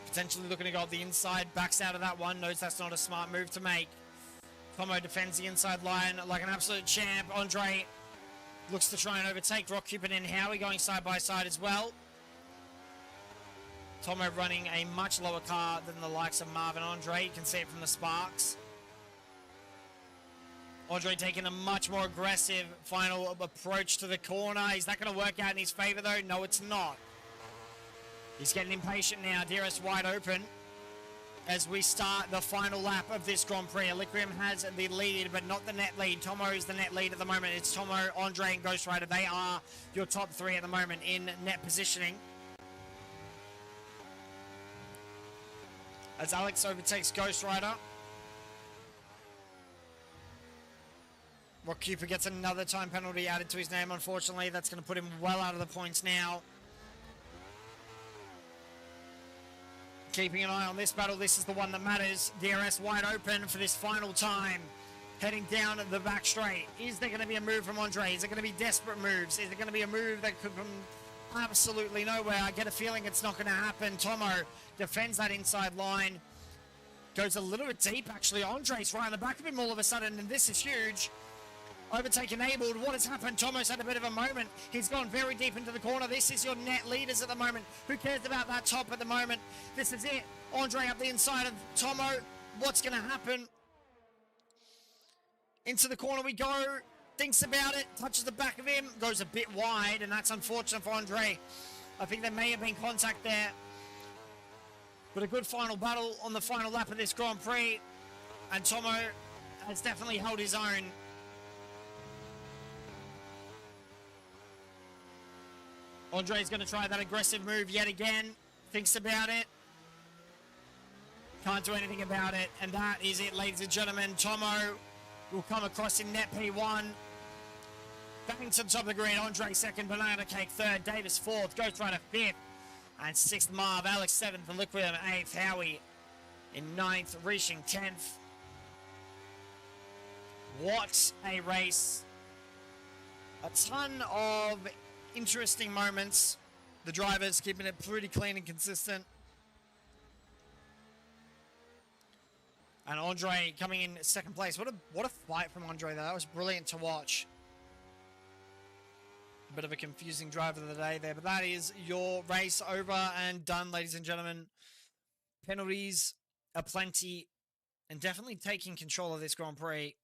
Potentially looking to go up the inside. Backs out of that one. Knows that's not a smart move to make. Tomo defends the inside line like an absolute champ. Andre Looks to try and overtake Rock Cupid and Howie going side by side as well. Tomo running a much lower car than the likes of Marvin Andre. You can see it from the sparks. Andre taking a much more aggressive final approach to the corner. Is that going to work out in his favor though? No, it's not. He's getting impatient now. DRS wide open as we start the final lap of this Grand Prix. Aliquium has the lead, but not the net lead. Tomo is the net lead at the moment. It's Tomo, Andre, and Ghost Rider. They are your top three at the moment in net positioning. As Alex overtakes Ghost Rider. Rock Cupid gets another time penalty added to his name, unfortunately. That's going to put him well out of the points now. Keeping an eye on this battle. This is the one that matters. DRS wide open for this final time. Heading down the back straight. Is there going to be a move from Andre? Is it going to be desperate moves? Is it going to be a move that could come absolutely nowhere? I get a feeling it's not going to happen. Tomo defends that inside line. Goes a little bit deep, actually. Andre's right in the back of him all of a sudden, and this is huge. Overtake enabled. What has happened? Tomo's had a bit of a moment. He's gone very deep into the corner. This is your net leaders at the moment. Who cares about that top at the moment? This is it. Andre up the inside of Tomo. What's going to happen? Into the corner we go. Thinks about it. Touches the back of him. Goes a bit wide, and that's unfortunate for Andre. I think there may have been contact there. But a good final battle on the final lap of this Grand Prix. And Tomo has definitely held his own. Andre's going to try that aggressive move yet again. Thinks about it. Can't do anything about it. And that is it, ladies and gentlemen. Tomo will come across in net P1. Bang to the top of the green. Andre second. Banana Cake third. Davis fourth. Ghost Rider fifth. And sixth Marv. Alex seventh. And Liquid eighth. Howie in ninth. Reaching 10th. What a race. A ton of interesting moments. The drivers keeping it pretty clean and consistent. And Andre coming in second place. What a fight from Andre there. That was brilliant to watch. A bit of a confusing driver of the day there. But that is your race over and done, ladies and gentlemen. Penalties are plenty. And definitely taking control of this Grand Prix.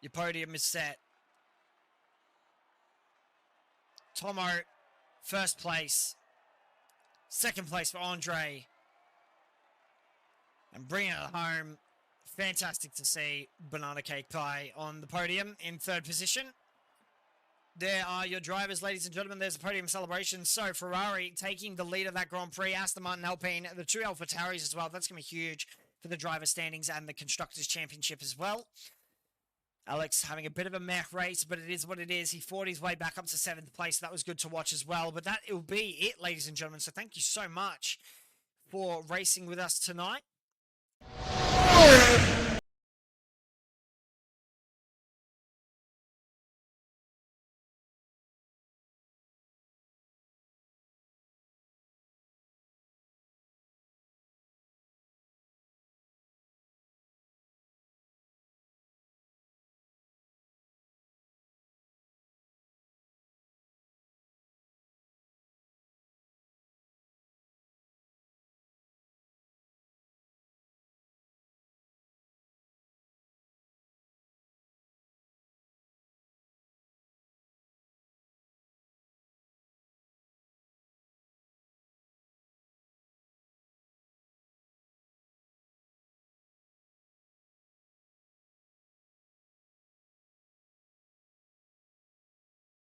Your podium is set. Tomo, first place. Second place for Andre. And bringing it home. Fantastic to see Banana Cake Pie on the podium in third position. There are your drivers, ladies and gentlemen. There's a podium celebration. So Ferrari taking the lead of that Grand Prix. Aston Martin, Alpine, the two Alpha Tauris as well. That's going to be huge for the driver standings and the Constructors' Championship as well. Alex having a bit of a meh race, but it is what it is. He fought his way back up to 7th place. So that was good to watch as well. But that will be it, ladies and gentlemen. So thank you so much for racing with us tonight.